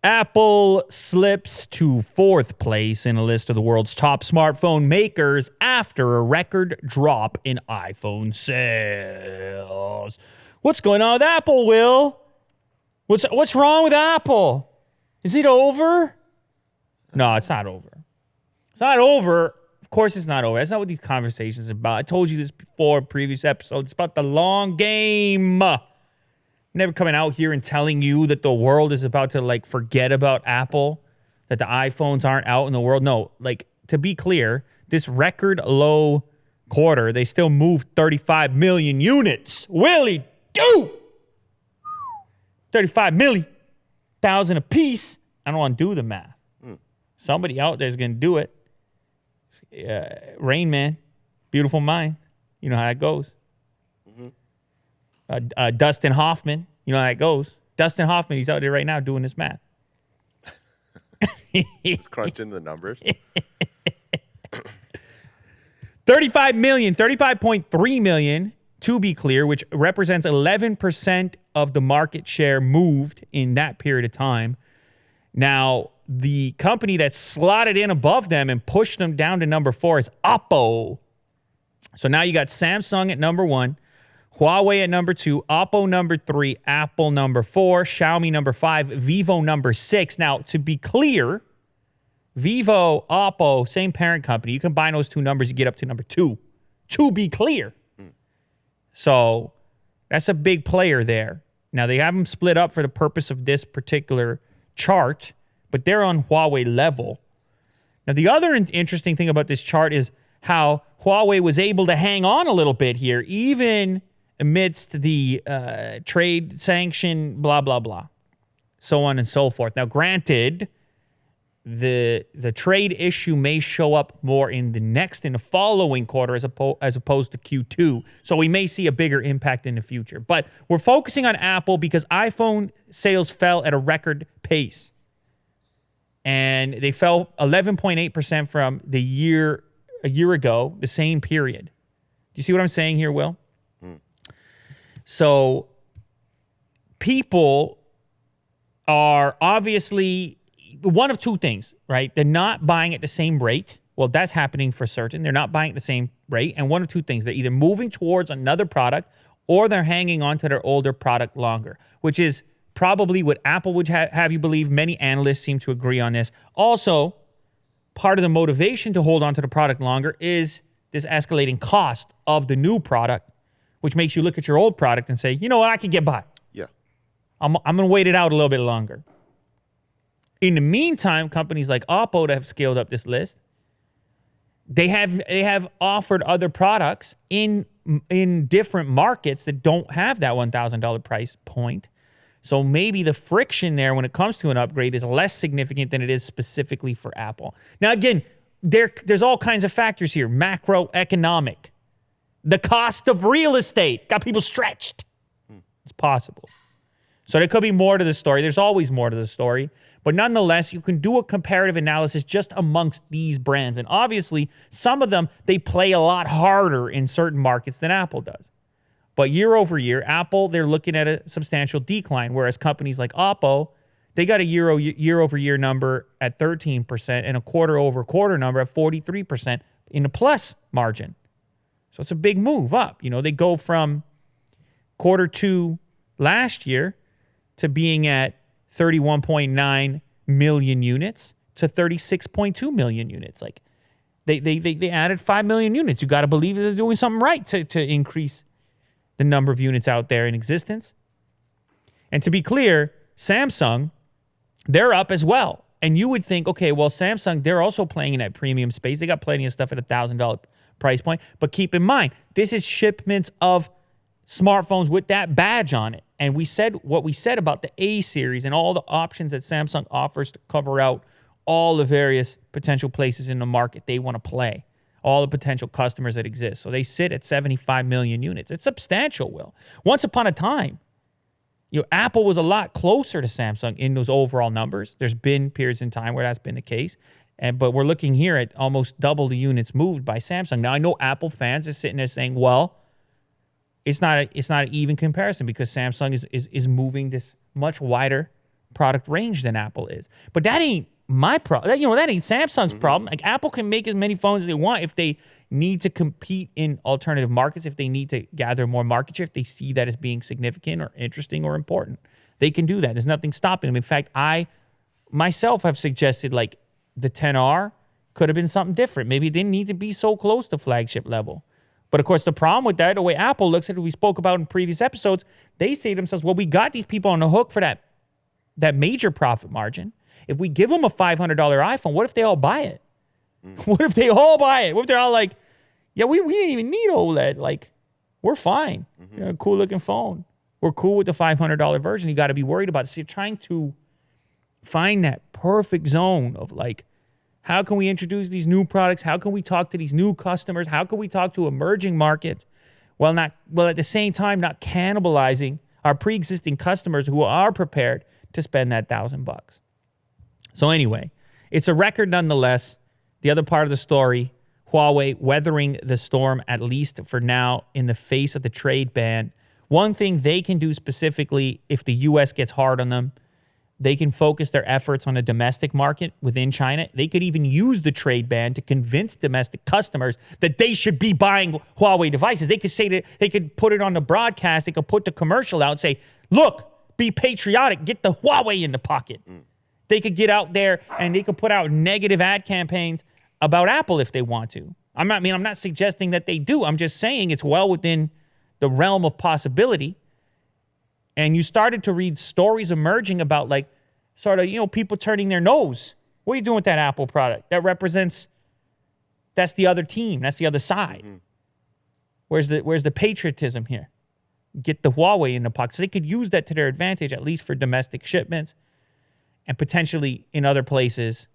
Apple slips to fourth place in a list of the world's top smartphone makers after a record drop in iPhone sales. What's going on with Apple, Will? What's wrong with Apple? Is it over? No, it's not over. It's not over. Of course it's not over. That's not what these conversations are about. I told you this before in previous episodes. It's about the long game. Never coming out here and telling you that the world is about to forget about Apple, that the iPhones aren't out in the world. No, to be clear, this record low quarter, they still moved 35 million units. Willie do 35 million, 1,000 a piece. I don't want to do the math. Somebody out there is going to do it. Rain Man, Beautiful Mind. You know how that goes. Dustin Hoffman, you know how that goes. Dustin Hoffman, he's out there right now doing this math. He's crunching the numbers. 35 million, 35.3 million, to be clear, which represents 11% of the market share moved in that period of time. Now, the company that slotted in above them and pushed them down to number 4 is Oppo. So now you got Samsung at number 1, Huawei at number 2, Oppo number 3, Apple number 4, Xiaomi number 5, Vivo number 6. Now, to be clear, Vivo, Oppo, same parent company. You combine those two numbers, you get up to number 2. To be clear. So that's a big player there. Now, they have them split up for the purpose of this particular chart, but they're on Huawei level. Now, the other interesting thing about this chart is how Huawei was able to hang on a little bit here, even amidst the trade sanction, blah, blah, blah, so on and so forth. Now, granted, the trade issue may show up more in the following quarter as opposed to Q2. So we may see a bigger impact in the future. But we're focusing on Apple because iPhone sales fell at a record pace. And they fell 11.8% from a year ago, the same period. Do you see what I'm saying here, Will? So people are obviously one of two things, right? They're not buying at the same rate. Well, that's happening for certain. They're not buying at the same rate. And one of two things. They're either moving towards another product or they're hanging on to their older product longer, which is probably what Apple would have you believe. Many analysts seem to agree on this. Also, part of the motivation to hold on to the product longer is this escalating cost of the new product, which makes you look at your old product and say, you know what, I can get by. Yeah. I'm going to wait it out a little bit longer. In the meantime, companies like Oppo that have scaled up this list, they have offered other products in different markets that don't have that $1,000 price point. So maybe the friction there when it comes to an upgrade is less significant than it is specifically for Apple. Now, again, there's all kinds of factors here. Macroeconomic. The cost of real estate got people stretched. It's possible. So there could be more to the story. There's always more to the story. But nonetheless, you can do a comparative analysis just amongst these brands. And obviously, some of them, they play a lot harder in certain markets than Apple does. But year over year, Apple, they're looking at a substantial decline, whereas companies like Oppo, they got a year over year number at 13% and a quarter over quarter number at 43% in the plus margin. So it's a big move up. You know, they go from quarter 2 last year to being at 31.9 million units to 36.2 million units. Like they added 5 million units. You got to believe they're doing something right to increase the number of units out there in existence. And to be clear, Samsung, they're up as well. And you would think, okay, well, Samsung, they're also playing in that premium space. They got plenty of stuff at $1,000 price point. But keep in mind, this is shipments of smartphones with that badge on it. And we said what we said about the A series and all the options that Samsung offers to cover out all the various potential places in the market they want to play, all the potential customers that exist. So they sit at 75 million units. It's substantial, Will. Once upon a time, Apple was a lot closer to Samsung in those overall numbers. There's been periods in time where that's been the case. But we're looking here at almost double the units moved by Samsung. Now, I know Apple fans are sitting there saying, well, it's not an even comparison because Samsung is moving this much wider product range than Apple is. But that ain't my problem. You know, that ain't Samsung's problem. Like, Apple can make as many phones as they want if they need to compete in alternative markets, if they need to gather more market share, if they see that as being significant or interesting or important. They can do that. There's nothing stopping them. In fact, I myself have suggested, like, the 10R could have been something different. Maybe it didn't need to be so close to flagship level. But of course, the problem with that, the way Apple looks at it, we spoke about in previous episodes, they say to themselves, well, we got these people on the hook for that major profit margin. If we give them a $500 iPhone, what if they all buy it? What if they all buy it? What if they're all like, yeah, we didn't even need OLED. Like, we're fine. You know, cool looking phone. We're cool with the $500 version. You got to be worried about it. So you're trying to find that perfect zone of, like, how can we introduce these new products? How can we talk to these new customers? How can we talk to emerging markets while at the same time not cannibalizing our pre-existing customers who are prepared to spend that $1,000? So anyway, it's a record nonetheless. The other part of the story, Huawei weathering the storm, at least for now, in the face of the trade ban. One thing they can do specifically if the U.S. gets hard on them, they can focus their efforts on a domestic market within China. They could even use the trade ban to convince domestic customers that they should be buying Huawei devices. They could say that they could put it on the broadcast. They could put the commercial out and say, look, be patriotic. Get the Huawei in the pocket. They could get out there and they could put out negative ad campaigns about Apple if they want to. I'm not suggesting that they do. I'm just saying it's well within the realm of possibility. And you started to read stories emerging about, like, sort of, you know, people turning their nose. What are you doing with that Apple product? That's the other team. That's the other side. Where's the patriotism here? Get the Huawei in the pocket. So they could use that to their advantage, at least for domestic shipments and potentially in other places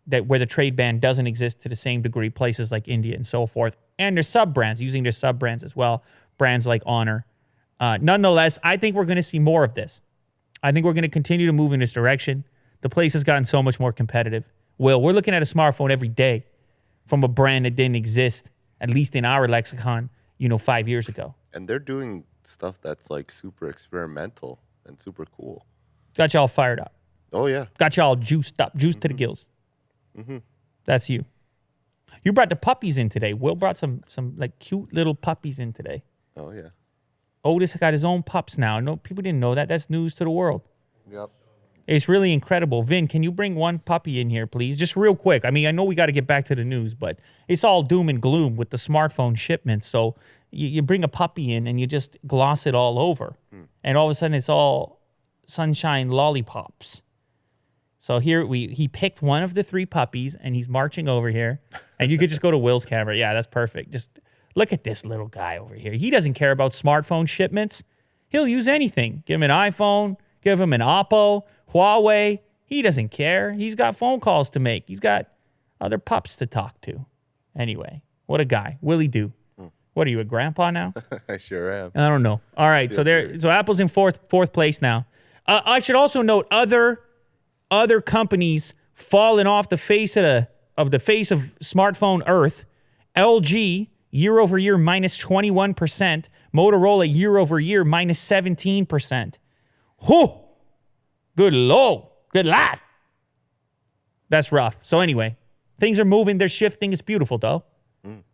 where the trade ban doesn't exist to the same degree, places like India and so forth. And their sub-brands, using their sub-brands as well, brands like Honor. Nonetheless, I think we're going to see more of this. I think we're going to continue to move in this direction. The place has gotten so much more competitive. Will, we're looking at a smartphone every day from a brand that didn't exist, at least in our lexicon, 5 years ago. And they're doing stuff that's, like, super experimental and super cool. Got y'all fired up. Oh, yeah. Got y'all juiced up, juiced to the gills. That's you. You brought the puppies in today. Will brought some like cute little puppies in today. Oh, yeah. Otis got his own pups now. No, people didn't know that. That's news to the world. Yep. It's really incredible. Vin, can you bring one puppy in here, please? Just real quick. I mean, I know we got to get back to the news, but it's all doom and gloom with the smartphone shipments. So you bring a puppy in and you just gloss it all over. And all of a sudden it's all sunshine lollipops. So here he picked one of the 3 puppies and he's marching over here. And you could just go to Will's camera. Yeah, that's perfect. Just look at this little guy over here. He doesn't care about smartphone shipments. He'll use anything. Give him an iPhone, give him an Oppo, Huawei. He doesn't care. He's got phone calls to make. He's got other pups to talk to. Anyway, what a guy. Willie do. What are you, a grandpa now? I sure am. I don't know. All right, so Apple's in fourth place now. I should also note other companies falling off the face of smartphone earth. LG year over year minus 21%. Motorola year over year minus 17%. Whew! Good lord. Good lad. That's rough. So anyway, things are moving. They're shifting. It's beautiful, though.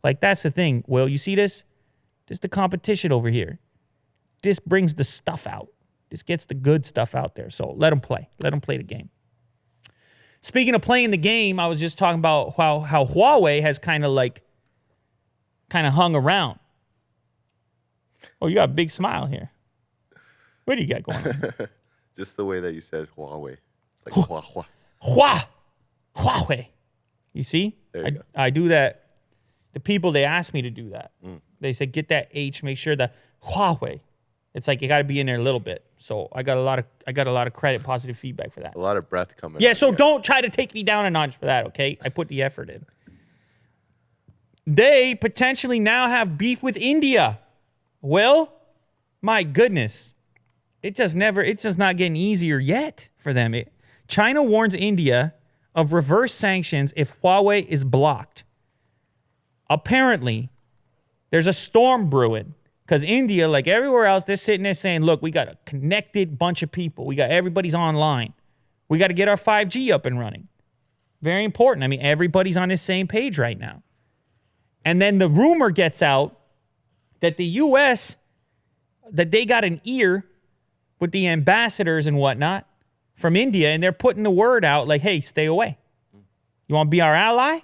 Like, that's the thing. Will, you see this? This is the competition over here. This brings the stuff out. This gets the good stuff out there. So let them play. Let them play the game. Speaking of playing the game, I was just talking about how Huawei has kind of hung around. Oh, you got a big smile here. What do you got going on? Just the way that you said Huawei. It's like Huawei. You see? There you go. I do that. The people, they ask me to do that. They say, get that H, make sure the Huawei. It's like you got to be in there a little bit. So I got a lot of credit, positive feedback for that. A lot of breath coming. Yeah, so don't try to take me down a notch for that, okay? I put the effort in. They potentially now have beef with India. Well, my goodness. It's just not getting easier yet for them. China warns India of reverse sanctions if Huawei is blocked. Apparently, there's a storm brewing because India, like everywhere else, they're sitting there saying, look, we got a connected bunch of people. Everybody's online. We got to get our 5G up and running. Very important. I mean, everybody's on the same page right now. And then the rumor gets out that the U.S., that they got an ear with the ambassadors and whatnot from India, and they're putting the word out like, hey, stay away. You want to be our ally?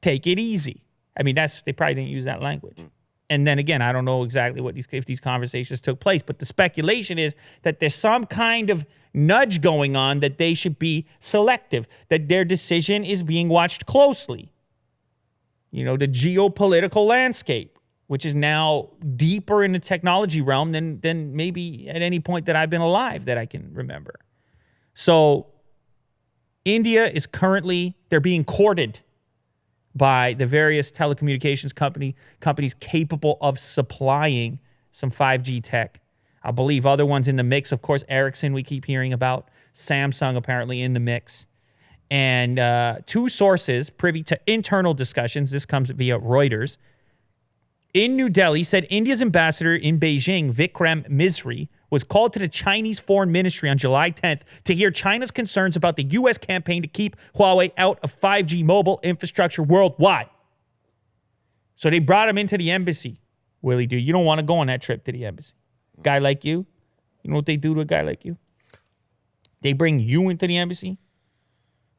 Take it easy. I mean, they probably didn't use that language. And then again, I don't know exactly if these conversations took place, but the speculation is that there's some kind of nudge going on that they should be selective, that their decision is being watched closely. The geopolitical landscape, which is now deeper in the technology realm than maybe at any point that I've been alive that I can remember. So India is they're being courted by the various telecommunications companies capable of supplying some 5G tech. I believe other ones in the mix. Of course, Ericsson we keep hearing about. Samsung apparently in the mix. And two sources privy to internal discussions, this comes via Reuters, in New Delhi said India's ambassador in Beijing, Vikram Misri, was called to the Chinese Foreign Ministry on July 10th to hear China's concerns about the U.S. campaign to keep Huawei out of 5G mobile infrastructure worldwide. So they brought him into the embassy. Willie, dude, you don't want to go on that trip to the embassy. Guy like you know what they do to a guy like you? They bring you into the embassy.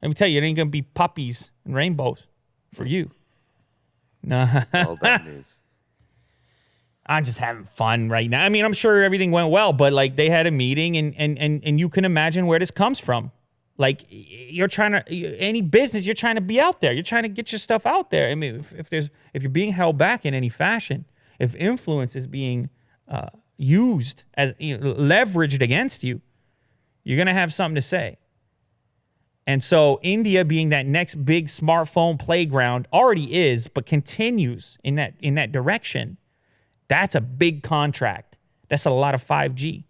Let me tell you, it ain't going to be puppies and rainbows for you. Nah. All bad news. I'm just having fun right now. I mean, I'm sure everything went well, but like they had a meeting and you can imagine where this comes from. Like you're trying to, any business, you're trying to be out there. You're trying to get your stuff out there. I mean, if you're being held back in any fashion, if influence is being used as leveraged against you, you're going to have something to say. And so India being that next big smartphone playground already is, but continues in that direction. That's a big contract. That's a lot of 5G.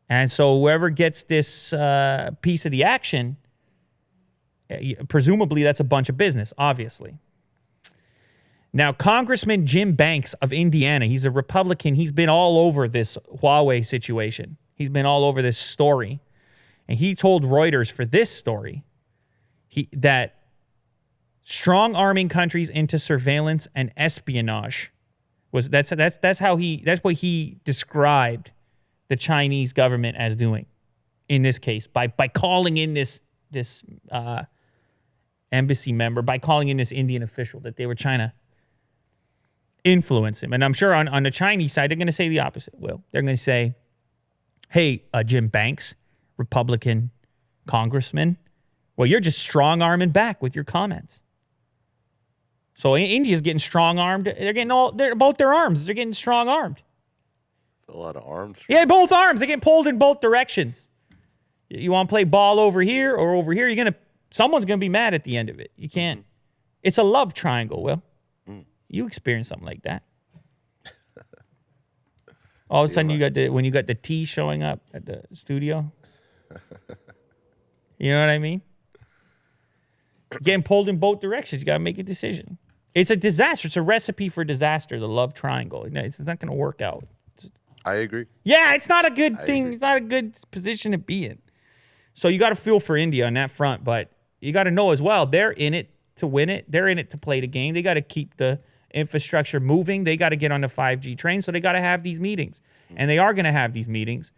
And so whoever gets this piece of the action, presumably that's a bunch of business, obviously. Now, Congressman Jim Banks of Indiana, he's a Republican. He's been all over this Huawei situation. He's been all over this story. And he told Reuters for this story that strong arming countries into surveillance and espionage that's what he described the Chinese government as doing in this case by calling in this embassy member, by calling in this Indian official, that they were trying to influence him. And I'm sure on the Chinese side, they're going to say the opposite. Will, they're going to say, hey, Jim Banks, Republican congressman, well, you're just strong-arming back with your comments. So India's getting strong-armed. They're both their arms. They're getting strong-armed. It's a lot of arms. Yeah, both arms. They're getting pulled in both directions. You want to play ball over here or over here, someone's going to be mad at the end of it. You can't. It's a love triangle, Will. You experience something like that. All of a sudden, when you got the T showing up at the studio. You know what I mean? Getting pulled in both directions. You got to make a decision. It's a disaster. It's a recipe for disaster, the love triangle. It's not going to work out. I agree. Yeah, it's not a good thing. It's not a good position to be in. So you got to feel for India on that front, but you got to know as well, they're in it to win it. They're in it to play the game. They got to keep the infrastructure moving. They got to get on the 5G train, so they got to have these meetings. And they are going to have these meetings.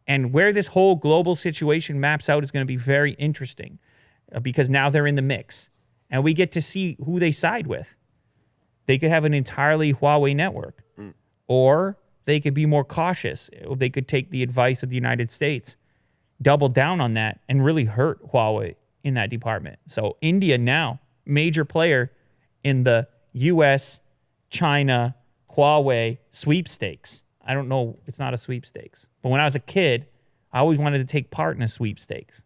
And where this whole global situation maps out is going to be very interesting because now they're in the mix. And we get to see who they side with. They could have an entirely Huawei network. Or they could be more cautious. They could take the advice of the United States, double down on that, and really hurt Huawei in that department. So India now, major player in the U.S., China, Huawei sweepstakes. I don't know. It's not a sweepstakes. But when I was a kid, I always wanted to take part in a sweepstakes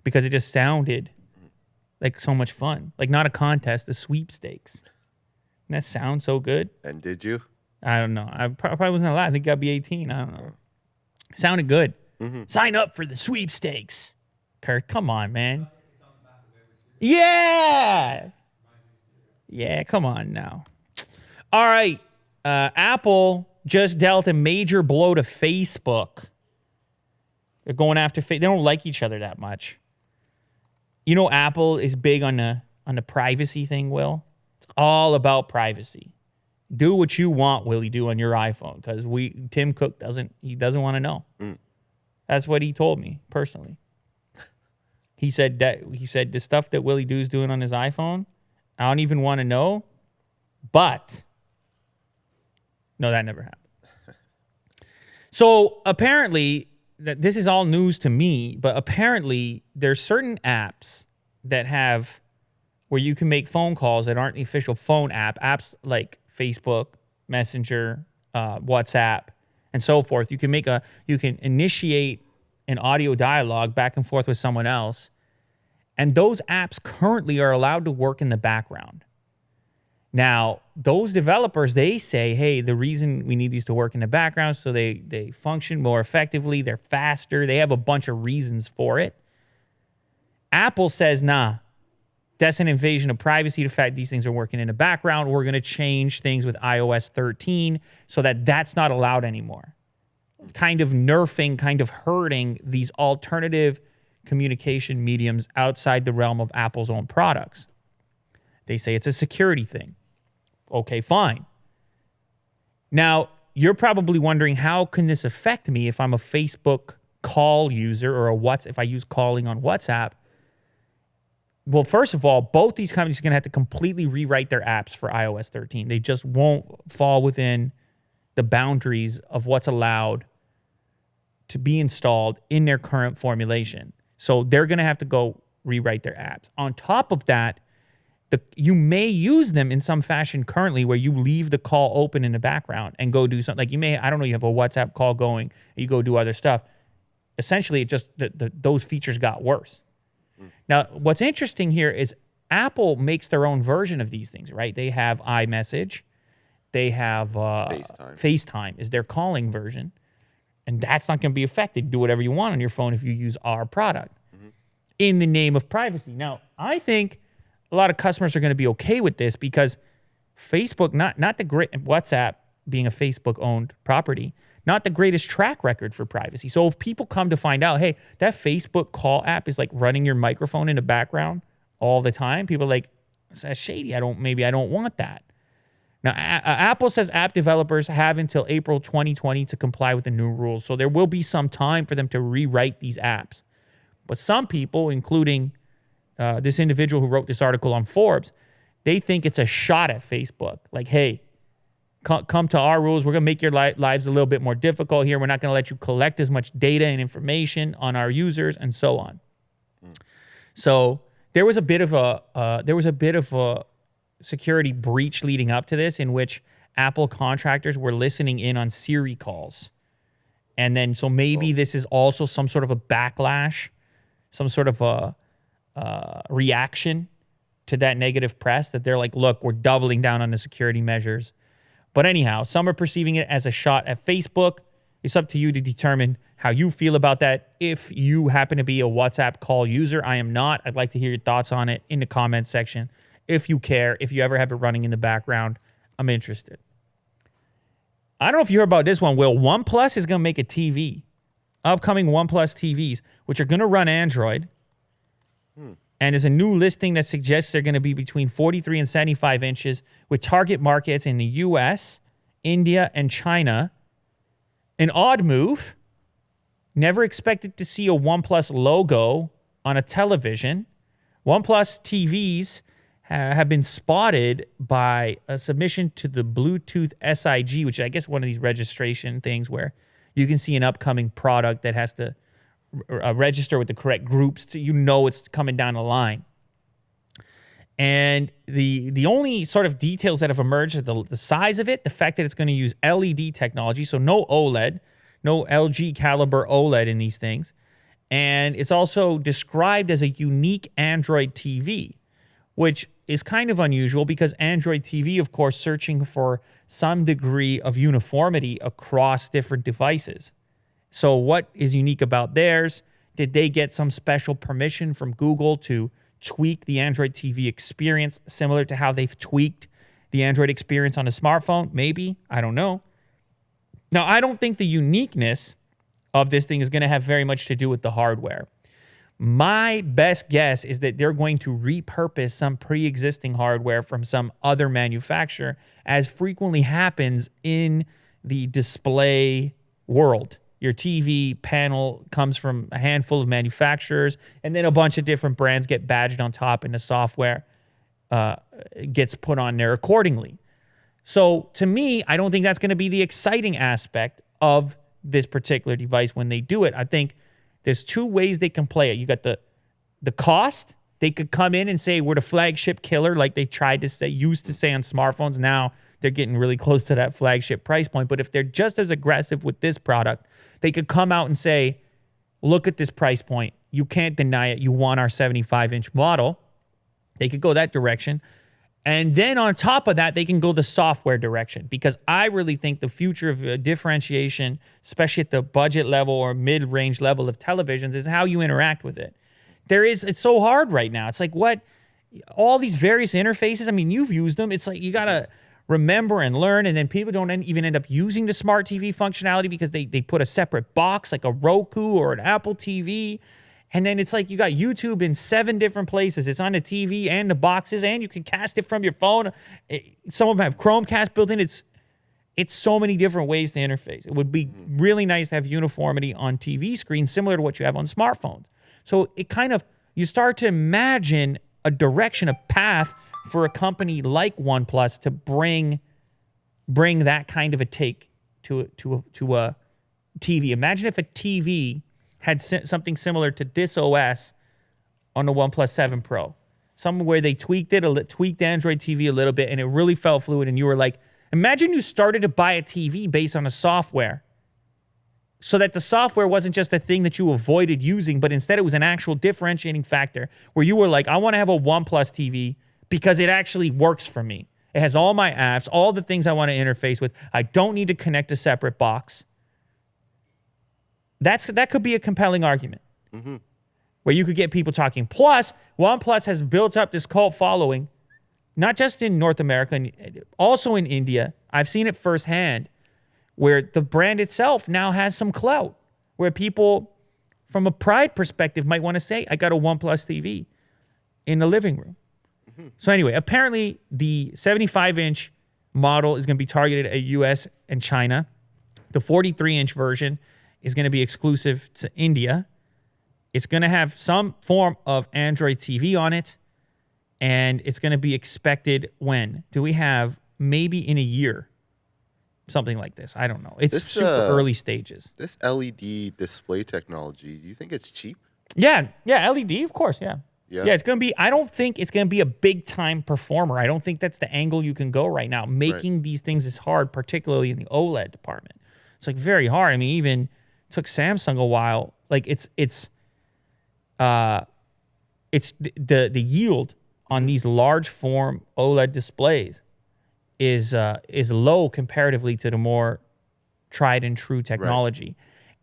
because it just sounded like so much fun. Like not a contest, a sweepstakes. Doesn't that sound so good? And did you? I don't know. I probably wasn't allowed. I think I'd be 18. I don't know. Sounded good. Sign up for the sweepstakes. Kurt, come on, man. Yeah. Yeah, come on now. All right. Apple just dealt a major blow to Facebook. They're going after they don't like each other that much. You know, Apple is big on the privacy thing, Will. It's all about privacy. Do what you want, Willie, do on your iPhone, because Tim Cook doesn't want to know. That's what he told me personally. He said the stuff that Willie Doo's doing on his iPhone, I don't even want to know. But no, that never happened. So apparently, this is all news to me, but apparently there's certain apps that have where you can make phone calls that aren't the official phone apps like Facebook, Messenger, WhatsApp, and so forth. You can initiate an audio dialogue back and forth with someone else. And those apps currently are allowed to work in the background. Now, those developers, they say, hey, the reason we need these to work in the background so they function more effectively, they're faster, they have a bunch of reasons for it. Apple says, nah, that's an invasion of privacy. The fact these things are working in the background, we're going to change things with iOS 13 so that that's not allowed anymore. Kind of nerfing, kind of hurting these alternative communication mediums outside the realm of Apple's own products. They say it's a security thing. Okay, fine. Now, you're probably wondering, how can this affect me if I'm a Facebook call user or if I use calling on WhatsApp? Well, first of all, both these companies are going to have to completely rewrite their apps for iOS 13. They just won't fall within the boundaries of what's allowed to be installed in their current formulation. So they're going to have to go rewrite their apps. On top of that, you may use them in some fashion currently where you leave the call open in the background and go do something. Like you have a WhatsApp call going, you go do other stuff. Essentially, it just those features got worse. Now, what's interesting here is Apple makes their own version of these things, right? They have iMessage. They have FaceTime is their calling version. And that's not going to be affected. Do whatever you want on your phone if you use our product in the name of privacy. Now, I think a lot of customers are going to be okay with this because Facebook, not the great WhatsApp being a Facebook-owned property, not the greatest track record for privacy. So if people come to find out, hey, that Facebook call app is like running your microphone in the background all the time, people are like, that's shady. I don't want that. Now, Apple says app developers have until April 2020 to comply with the new rules. So there will be some time for them to rewrite these apps. But some people, including this individual who wrote this article on Forbes, they think it's a shot at Facebook. Like, hey, come to our rules. We're going to make your lives a little bit more difficult here. We're not going to let you collect as much data and information on our users and so on. So there was a bit of a security breach leading up to this in which Apple contractors were listening in on Siri calls. And then, so maybe this is also some sort of a backlash, some sort of a reaction to that negative press that they're like, look, we're doubling down on the security measures. But anyhow, some are perceiving it as a shot at Facebook. It's up to you to determine how you feel about that. If you happen to be a WhatsApp call user, I am not. I'd like to hear your thoughts on it in the comments section. If you care, if you ever have it running in the background, I'm interested. I don't know if you heard about this one, Will. OnePlus is going to make a TV. Upcoming OnePlus TVs, which are going to run Android. And there's a new listing that suggests they're going to be between 43 and 75 inches with target markets in the US, India, and China. An odd move. Never expected to see a OnePlus logo on a television. OnePlus TVs have been spotted by a submission to the Bluetooth SIG, which I guess one of these registration things where you can see an upcoming product that has to register with the correct groups to, it's coming down the line. And the only sort of details that have emerged are the size of it, the fact that it's going to use LED technology, so no OLED, no LG caliber OLED in these things. And it's also described as a unique Android TV, which is kind of unusual because Android TV, of course, searching for some degree of uniformity across different devices. So what is unique about theirs? Did they get some special permission from Google to tweak the Android TV experience similar to how they've tweaked the Android experience on a smartphone? Maybe. I don't know. Now, I don't think the uniqueness of this thing is going to have very much to do with the hardware. My best guess is that they're going to repurpose some pre-existing hardware from some other manufacturer, as frequently happens in the display world. Your TV panel comes from a handful of manufacturers, and then a bunch of different brands get badged on top, and the software gets put on there accordingly. So to me, I don't think that's going to be the exciting aspect of this particular device when they do it. I think there's two ways they can play it. You got the cost. They could come in and say we're the flagship killer, like they used to say on smartphones. Now they're getting really close to that flagship price point. But if they're just as aggressive with this product, they could come out and say, look at this price point. You can't deny it. You want our 75-inch model. They could go that direction. And then on top of that, they can go the software direction, because I really think the future of differentiation, especially at the budget level or mid-range level of televisions, is how you interact with it. It's so hard right now. It's like, what? All these various interfaces, I mean, you've used them. It's like you got to remember and learn, and then people don't even end up using the smart TV functionality because they put a separate box like a Roku or an Apple TV. And then it's like you got YouTube in 7 different places. It's on the TV and the boxes, and you can cast it from your phone. Some of them have Chromecast built in. It's so many different ways to interface. It would be really nice to have uniformity on TV screens similar to what you have on smartphones. So it kind of, you start to imagine a direction, a path for a company like OnePlus to bring that kind of a take to a TV. Imagine if a TV had something similar to this OS on the OnePlus 7 Pro. Something where they tweaked Android TV a little bit, and it really felt fluid, and you were like, imagine you started to buy a TV based on a software, so that the software wasn't just a thing that you avoided using, but instead it was an actual differentiating factor where you were like, I want to have a OnePlus TV because it actually works for me. It has all my apps, all the things I want to interface with. I don't need to connect a separate box. That could be a compelling argument where you could get people talking. Plus, OnePlus has built up this cult following, not just in North America, also in India. I've seen it firsthand, where the brand itself now has some clout, where people, from a pride perspective, might want to say, I got a OnePlus TV in the living room. So anyway, apparently the 75-inch model is going to be targeted at US and China. The 43-inch version is going to be exclusive to India. It's going to have some form of Android TV on it, and it's going to be expected when? Do we have maybe in a year? Something like this. I don't know. It's super early stages. This LED display technology, do you think it's cheap? Yeah, LED, of course, yeah. Yeah, it's going to be, I don't think it's going to be a big-time performer. I don't think that's the angle you can go right now. Making these things is hard, particularly in the OLED department. It's like very hard. I mean, even took Samsung a while. Like it's the yield on these large form OLED displays is low comparatively to the more tried and true technology.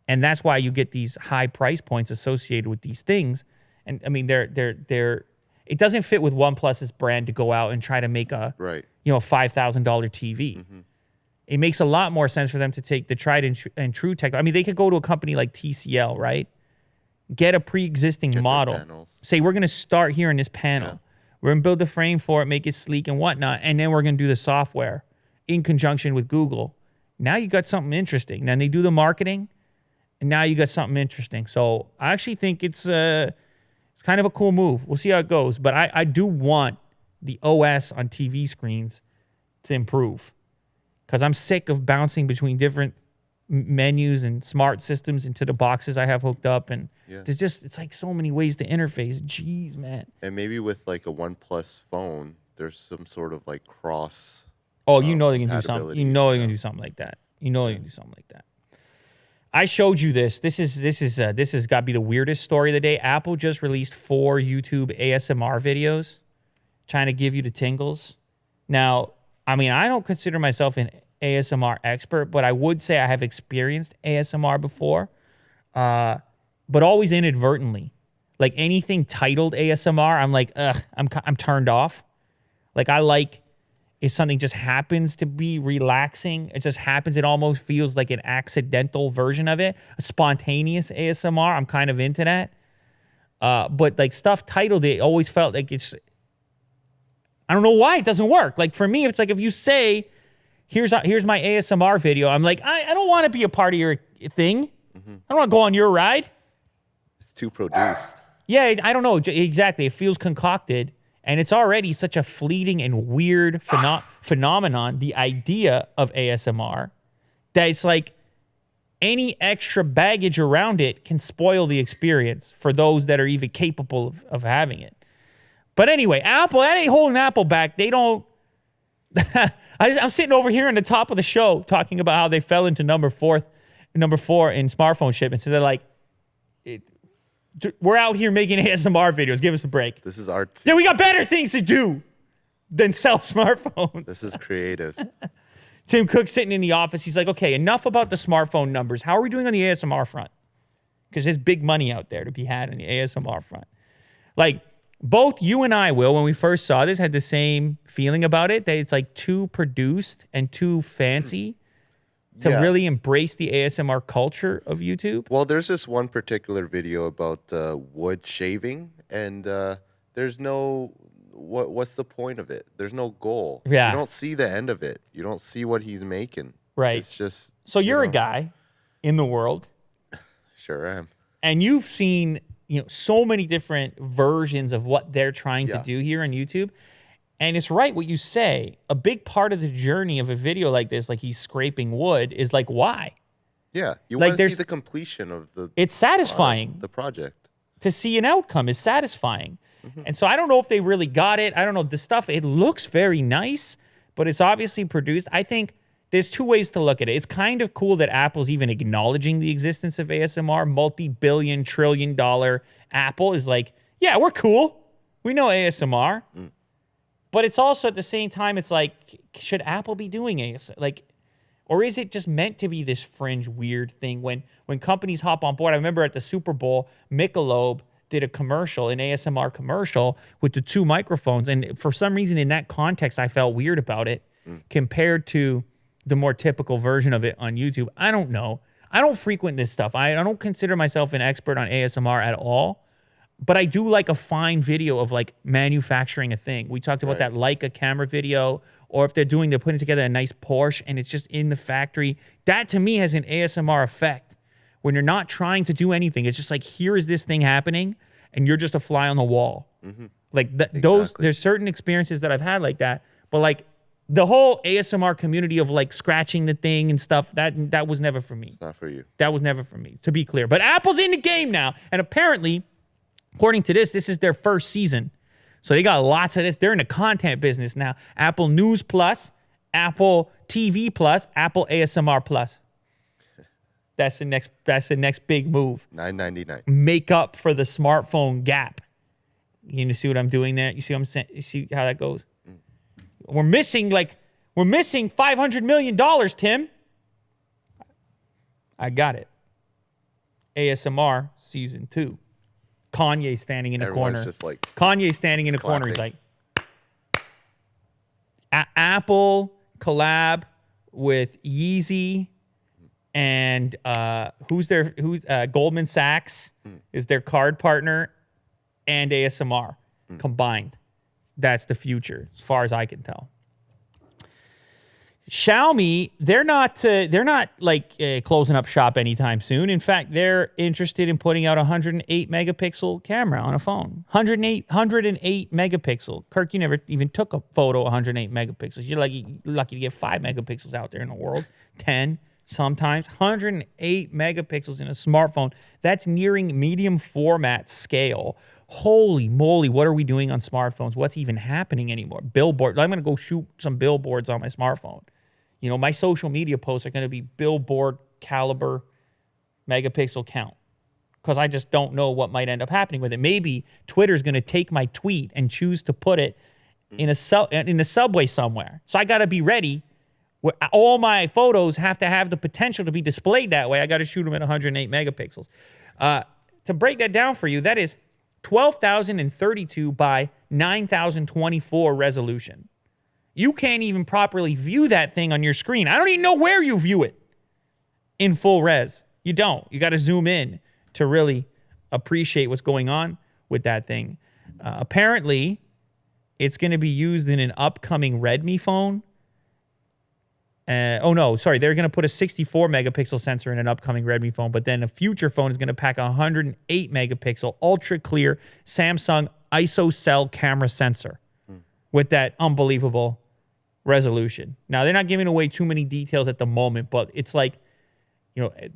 And that's why you get these high price points associated with these things. And I mean, it doesn't fit with OnePlus's brand to go out and try to make a $5,000 TV. It makes a lot more sense for them to take the tried and true tech. I mean, they could go to a company like TCL, right? Get a pre-existing model. Say, we're going to start here in this panel. Yeah. We're going to build the frame for it, make it sleek and whatnot, and then we're going to do the software in conjunction with Google. Now you got something interesting. Then they do the marketing, and now you got something interesting. So I actually think it's kind of a cool move. We'll see how it goes. But I do want the OS on TV screens to improve, because I'm sick of bouncing between different menus and smart systems into the boxes I have hooked up. And it's like so many ways to interface. Jeez, man. And maybe with like a OnePlus phone, there's some sort of like cross. Oh, you know they're going to do something. You know they're going to do something like that. You know they're going to do something like that. I showed you this. This has got to be the weirdest story of the day. Apple just released 4 YouTube ASMR videos trying to give you the tingles. Now, I mean, I don't consider myself an ASMR expert, but I would say I have experienced ASMR before, but always inadvertently. Like anything titled ASMR, I'm like, ugh, I'm turned off. Like I like if something just happens to be relaxing, it just happens, it almost feels like an accidental version of it, a spontaneous ASMR. I'm kind of into that. But like stuff titled, it always felt like it's, I don't know why it doesn't work. Like for me, it's like if you say, here's my ASMR video, I'm like, I don't want to be a part of your thing. I don't want to go on your ride. It's too produced. Yeah, I don't know. Exactly. It feels concocted. And it's already such a fleeting and weird phenomenon, the idea of ASMR, that it's like any extra baggage around it can spoil the experience for those that are even capable of having it. But anyway, Apple, that ain't holding Apple back. They don't. I'm sitting over here on the top of the show talking about how they fell into number 4 in smartphone shipments. So they're like, we're out here making ASMR videos. Give us a break. This is art. Yeah, we got better things to do than sell smartphones. This is creative. Tim Cook's sitting in the office. He's like, okay, enough about the smartphone numbers. How are we doing on the ASMR front? Because there's big money out there to be had on the ASMR front. Like, both you and I, Will, when we first saw this, had the same feeling about it, that it's like too produced and too fancy to really embrace the ASMR culture of YouTube. Well, there's this one particular video about wood shaving, and there's no what's the point of it? There's no goal. Yeah. You don't see the end of it. You don't see what he's making. Right. It's just so you're a guy in the world. Sure am. And you've seen, so many different versions of what they're trying to do here on YouTube. And it's right what you say. A big part of the journey of a video like this, like he's scraping wood, is like, why? Yeah. You Like, want to see the completion of the It's satisfying. the project. To see an outcome is satisfying. And so I don't know if they really got it. I don't know. The stuff, it looks very nice, but it's obviously produced. I think there's two ways to look at it. It's kind of cool that Apple's even acknowledging the existence of ASMR. Multi-billion, trillion-dollar Apple is like, yeah, we're cool. We know ASMR. But it's also at the same time, it's like, should Apple be doing ASMR? Like, or is it just meant to be this fringe weird thing when companies hop on board? I remember at the Super Bowl, Michelob did a commercial, an ASMR commercial with the 2 microphones. And for some reason in that context, I felt weird about it compared to the more typical version of it on YouTube. I don't know. I don't frequent this stuff. I don't consider myself an expert on ASMR at all. But I do like a fine video of like manufacturing a thing. We talked about that Leica camera video, or if they're putting together a nice Porsche and it's just in the factory. That to me has an ASMR effect when you're not trying to do anything. It's just like, here is this thing happening and you're just a fly on the wall. Like there's certain experiences that I've had like that, but like the whole ASMR community of like scratching the thing and stuff, that was never for me. It's not for you. That was never for me, to be clear. But Apple's in the game now. And apparently, according to this is their first season. So they got lots of this. They're in the content business now. Apple News Plus, Apple TV Plus, Apple ASMR Plus. That's the next big move. $9.99. Make up for the smartphone gap. You see what I'm doing there? You see what I'm saying? You see how that goes? We're missing $500 million, Tim. I got it. ASMR season 2. Kanye standing in the corner. Just like Kanye standing in the corner. He's like, Apple collab with Yeezy and who's Goldman Sachs is their card partner, and ASMR combined. That's the future, as far as I can tell. Xiaomi, they're not closing up shop anytime soon. In fact, they're interested in putting out a 108 megapixel camera on a phone. 108 megapixel. Kirk, you never even took a photo of 108 megapixels. You're lucky to get 5 megapixels out there in the world. 10 sometimes. 108 megapixels in a smartphone. That's nearing medium format scale. Holy moly, what are we doing on smartphones? What's even happening anymore? Billboards. I'm going to go shoot some billboards on my smartphone. My social media posts are going to be billboard caliber megapixel count because I just don't know what might end up happening with it. Maybe Twitter's going to take my tweet and choose to put it in a subway somewhere. So I got to be ready. All my photos have to have the potential to be displayed that way. I got to shoot them at 108 megapixels. To break that down for you, that is 12,032 by 9,024 resolution. You can't even properly view that thing on your screen. I don't even know where you view it in full res. You don't. You got to zoom in to really appreciate what's going on with that thing. Apparently, it's going to be used in an upcoming Redmi phone. They're going to put a 64 megapixel sensor in an upcoming Redmi phone, but then a future phone is going to pack a 108 megapixel ultra clear Samsung ISO camera sensor with that unbelievable resolution. Now, they're not giving away too many details at the moment, but it's like,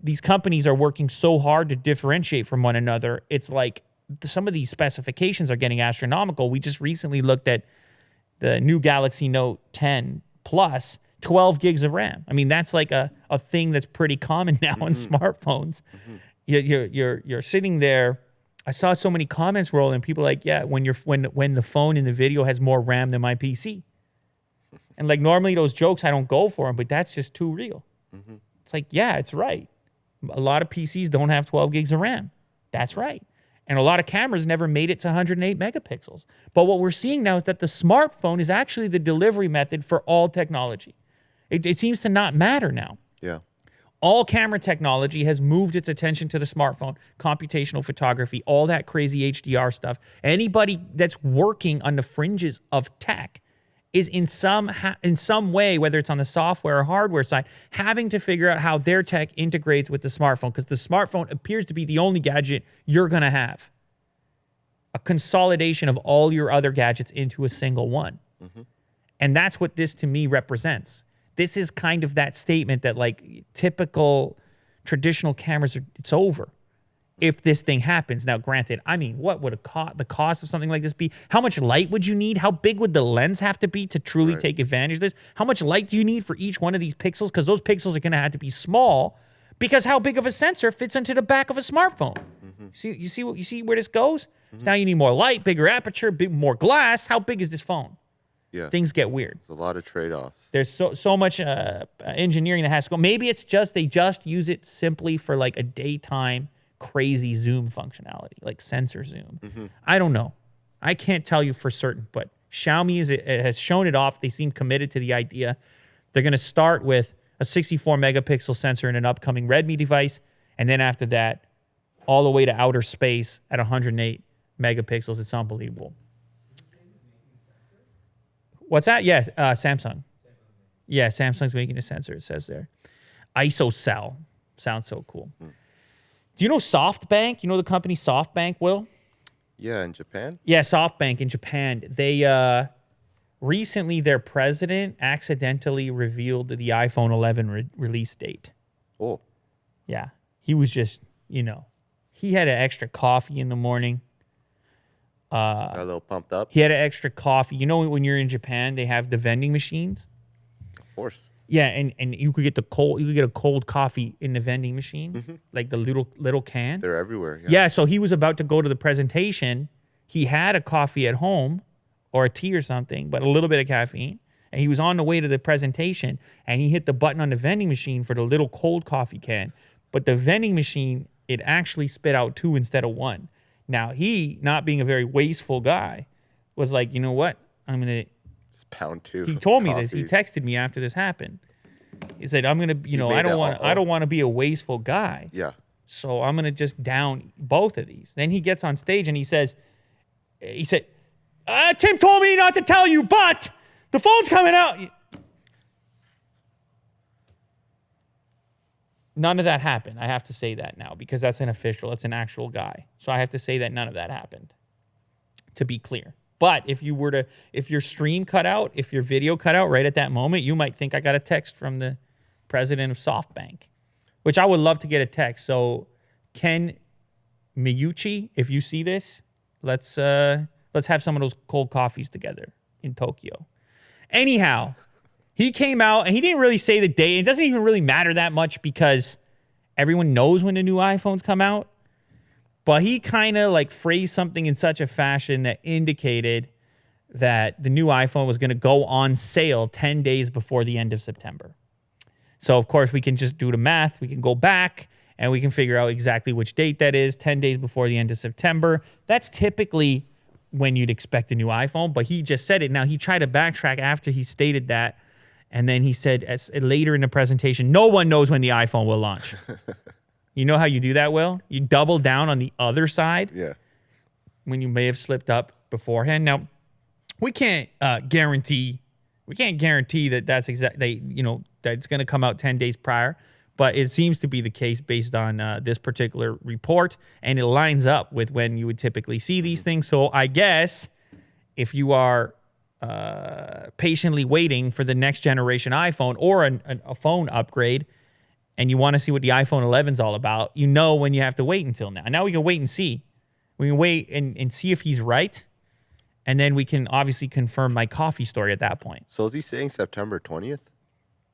these companies are working so hard to differentiate from one another. It's like some of these specifications are getting astronomical. We just recently looked at the new Galaxy Note 10 Plus, 12 gigs of RAM. I mean, that's like a thing that's pretty common now on smartphones. You're sitting there. I saw so many comments rolling. People like, yeah, when the phone in the video has more RAM than my PC. And like normally those jokes I don't go for them, but that's just too real. It's like, yeah, it's right. A lot of PCs don't have 12 gigs of RAM. That's right. And a lot of cameras never made it to 108 megapixels. But what we're seeing now is that the smartphone is actually the delivery method for all technology. It seems to not matter now. Yeah. All camera technology has moved its attention to the smartphone, computational photography, all that crazy HDR stuff. Anybody that's working on the fringes of tech is in some way, whether it's on the software or hardware side, having to figure out how their tech integrates with the smartphone, because the smartphone appears to be the only gadget you're going to have. A consolidation of all your other gadgets into a single one. And that's what this, to me, represents. This is kind of that statement that, like, typical traditional cameras, it's over if this thing happens. Now, granted, I mean, what would the cost of something like this be? How much light would you need? How big would the lens have to be to truly take advantage of this? How much light do you need for each one of these pixels? Because those pixels are going to have to be small, because how big of a sensor fits into the back of a smartphone? You see where this goes? So now you need more light, bigger aperture, more glass. How big is this phone? Yeah. Things get weird. There's a lot of trade-offs. There's so much engineering that has to go. Maybe it's just they just use it simply for like a daytime crazy zoom functionality, like sensor zoom. I don't know. I can't tell you for certain, but Xiaomi has shown it off. They seem committed to the idea. They're going to start with a 64 megapixel sensor in an upcoming Redmi device, and then after that, all the way to outer space at 108 megapixels. It's unbelievable. What's that? Yeah, Samsung. Yeah, Samsung's making a sensor, it says there. ISO sounds so cool. Do you know SoftBank? You know the company SoftBank, Will? Yeah, in Japan? Yeah, SoftBank in Japan. They recently, their president accidentally revealed the iPhone 11 release date. Oh. Yeah, he was just, he had an extra coffee in the morning. Got a little pumped up? He had an extra coffee. You know, when you're in Japan, they have the vending machines. Of course. Yeah, and you could get a cold coffee in the vending machine, like the little can. They're everywhere. Yeah, so he was about to go to the presentation. He had a coffee at home or a tea or something, but a little bit of caffeine. And he was on the way to the presentation, and he hit the button on the vending machine for the little cold coffee can. But the vending machine, it actually spit out 2 instead of 1. Now, he, not being a very wasteful guy, was like, you know what? I'm going to... It's pound 2. He told me this. He texted me after this happened. He said, I'm going to, I don't want to be a wasteful guy. Yeah. So I'm going to just down both of these. Then he gets on stage and he said, Tim told me not to tell you, but the phone's coming out. None of that happened. I have to say that now because that's an official. That's an actual guy. So I have to say that none of that happened, to be clear. But if your stream cut out, if your video cut out right at that moment, you might think I got a text from the president of SoftBank, which I would love to get a text. So Ken Miyuchi, if you see this, let's have some of those cold coffees together in Tokyo. Anyhow, he came out and he didn't really say the date. It doesn't even really matter that much because everyone knows when the new iPhones come out. But he kind of like phrased something in such a fashion that indicated that the new iPhone was going to go on sale 10 days before the end of September. So, of course, we can just do the math. We can go back and we can figure out exactly which date that is, 10 days before the end of September. That's typically when you'd expect a new iPhone, but he just said it. Now, he tried to backtrack after he stated that, and then he said later in the presentation, no one knows when the iPhone will launch. You know how you do that, Will? You double down on the other side when you may have slipped up beforehand. Now, we can't guarantee that that's exactly, that it's going to come out 10 days prior, but it seems to be the case based on this particular report, and it lines up with when you would typically see these things. So I guess if you are patiently waiting for the next generation iPhone or a phone upgrade, and you want to see what the iPhone 11 is all about, you know when you have to wait until now. Now we can wait and see. We can wait and see if he's right, and then we can obviously confirm my coffee story at that point. So is he saying September 20th?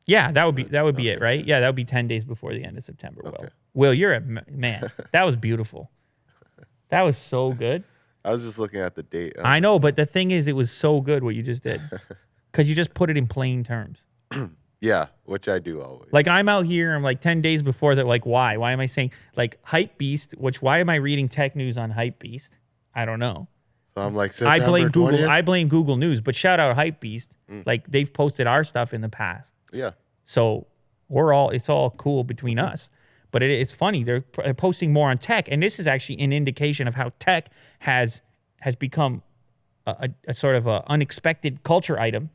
Yeah, that would be it, right? Yeah, that would be 10 days before the end of September. Okay. Will, you're a man. That was beautiful. That was so good. I was just looking at the date. I know, but the thing is, it was so good what you just did, because you just put it in plain terms. Yeah, which I do always. Like, I'm out here, I'm like 10 days before that. Like, why? Why am I saying, like, Hype Beast, why am I reading tech news on Hype Beast? I don't know. So I'm like, September 20th? I blame Google News, but shout out Hype Beast. Like, they've posted our stuff in the past. Yeah. So it's all cool between us. But it's funny, they're posting more on tech, and this is actually an indication of how tech has become a sort of a unexpected culture item.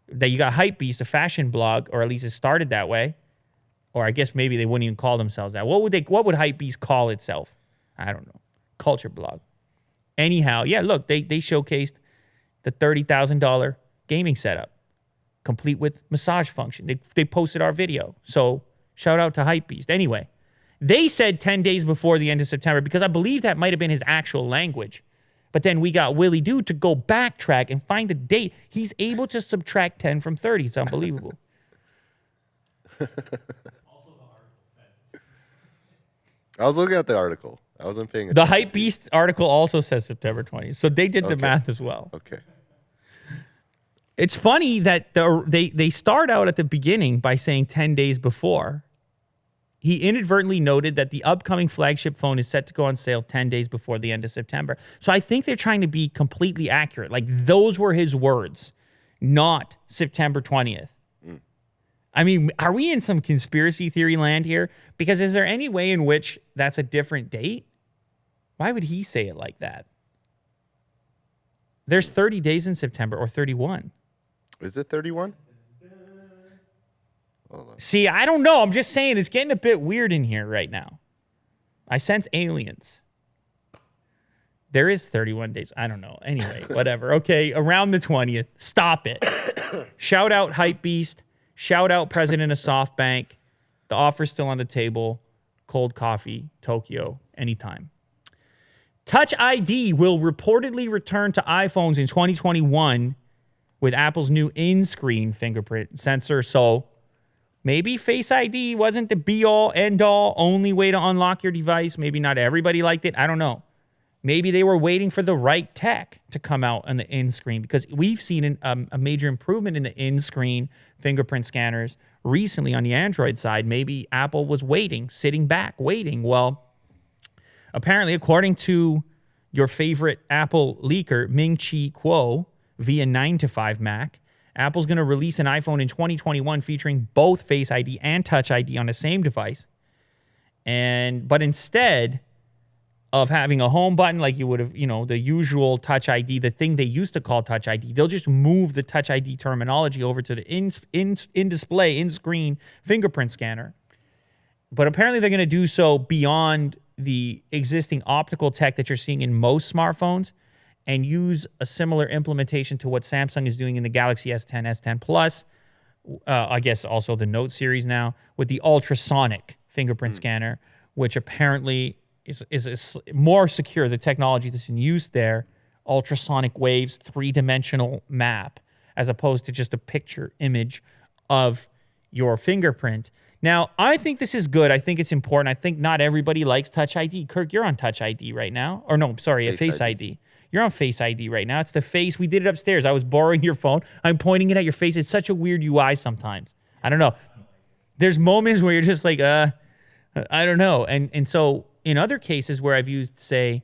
That you got Hypebeast, a fashion blog, or at least it started that way, or I guess maybe they wouldn't even call themselves that. What would Hypebeast call itself? I don't know. Culture blog. Anyhow, yeah. Look, they showcased the $30,000 gaming setup, complete with massage function. They posted our video, so shout out to Hypebeast. Anyway, they said 10 days before the end of September, because I believe that might have been his actual language. But then we got Willie Doo to go backtrack and find a date. He's able to subtract 10 from 30. It's unbelievable. I was looking at the article. I wasn't paying attention. The Hypebeast article also says September 20th. So they did the math as well. Okay. It's funny that they start out at the beginning by saying 10 days before. He inadvertently noted that the upcoming flagship phone is set to go on sale 10 days before the end of September. So I think they're trying to be completely accurate. Like, those were his words, not September 20th. I mean, are we in some conspiracy theory land here? Because is there any way in which that's a different date? Why would he say it like that? There's 30 days in September, or 31. Is it 31? See, I don't know. I'm just saying it's getting a bit weird in here right now. I sense aliens. There is 31 days. I don't know. Anyway, whatever. Okay, around the 20th. Stop it. Shout out Hypebeast. Shout out President of SoftBank. The offer's still on the table. Cold coffee, Tokyo, anytime. Touch ID will reportedly return to iPhones in 2021 with Apple's new in-screen fingerprint sensor. So maybe Face ID wasn't the be-all, end-all, only way to unlock your device. Maybe not everybody liked it. I don't know. Maybe they were waiting for the right tech to come out on the in-screen, because we've seen a major improvement in the in-screen fingerprint scanners recently on the Android side. Maybe Apple was waiting, sitting back, waiting. Well, apparently, according to your favorite Apple leaker, Ming-Chi Kuo, via 9to5Mac, Apple's going to release an iPhone in 2021 featuring both Face ID and Touch ID on the same device. But instead of having a home button like you would have, the usual Touch ID, the thing they used to call Touch ID, they'll just move the Touch ID terminology over to the in-display, in-screen fingerprint scanner. But apparently they're going to do so beyond the existing optical tech that you're seeing in most smartphones, and use a similar implementation to what Samsung is doing in the Galaxy S10, S10 Plus, I guess also the Note series now, with the ultrasonic fingerprint scanner, which apparently is more secure. The technology that's in use there, ultrasonic waves, three-dimensional map, as opposed to just a picture image of your fingerprint. Now, I think this is good. I think it's important. I think not everybody likes Touch ID. Kirk, you're on Touch ID right now. Or no, sorry, Face ID. You're on Face ID right now. It's the face. We did it upstairs. I was borrowing your phone. I'm pointing it at your face. It's such a weird UI sometimes. I don't know. There's moments where you're just like, I don't know. And so in other cases where I've used, say,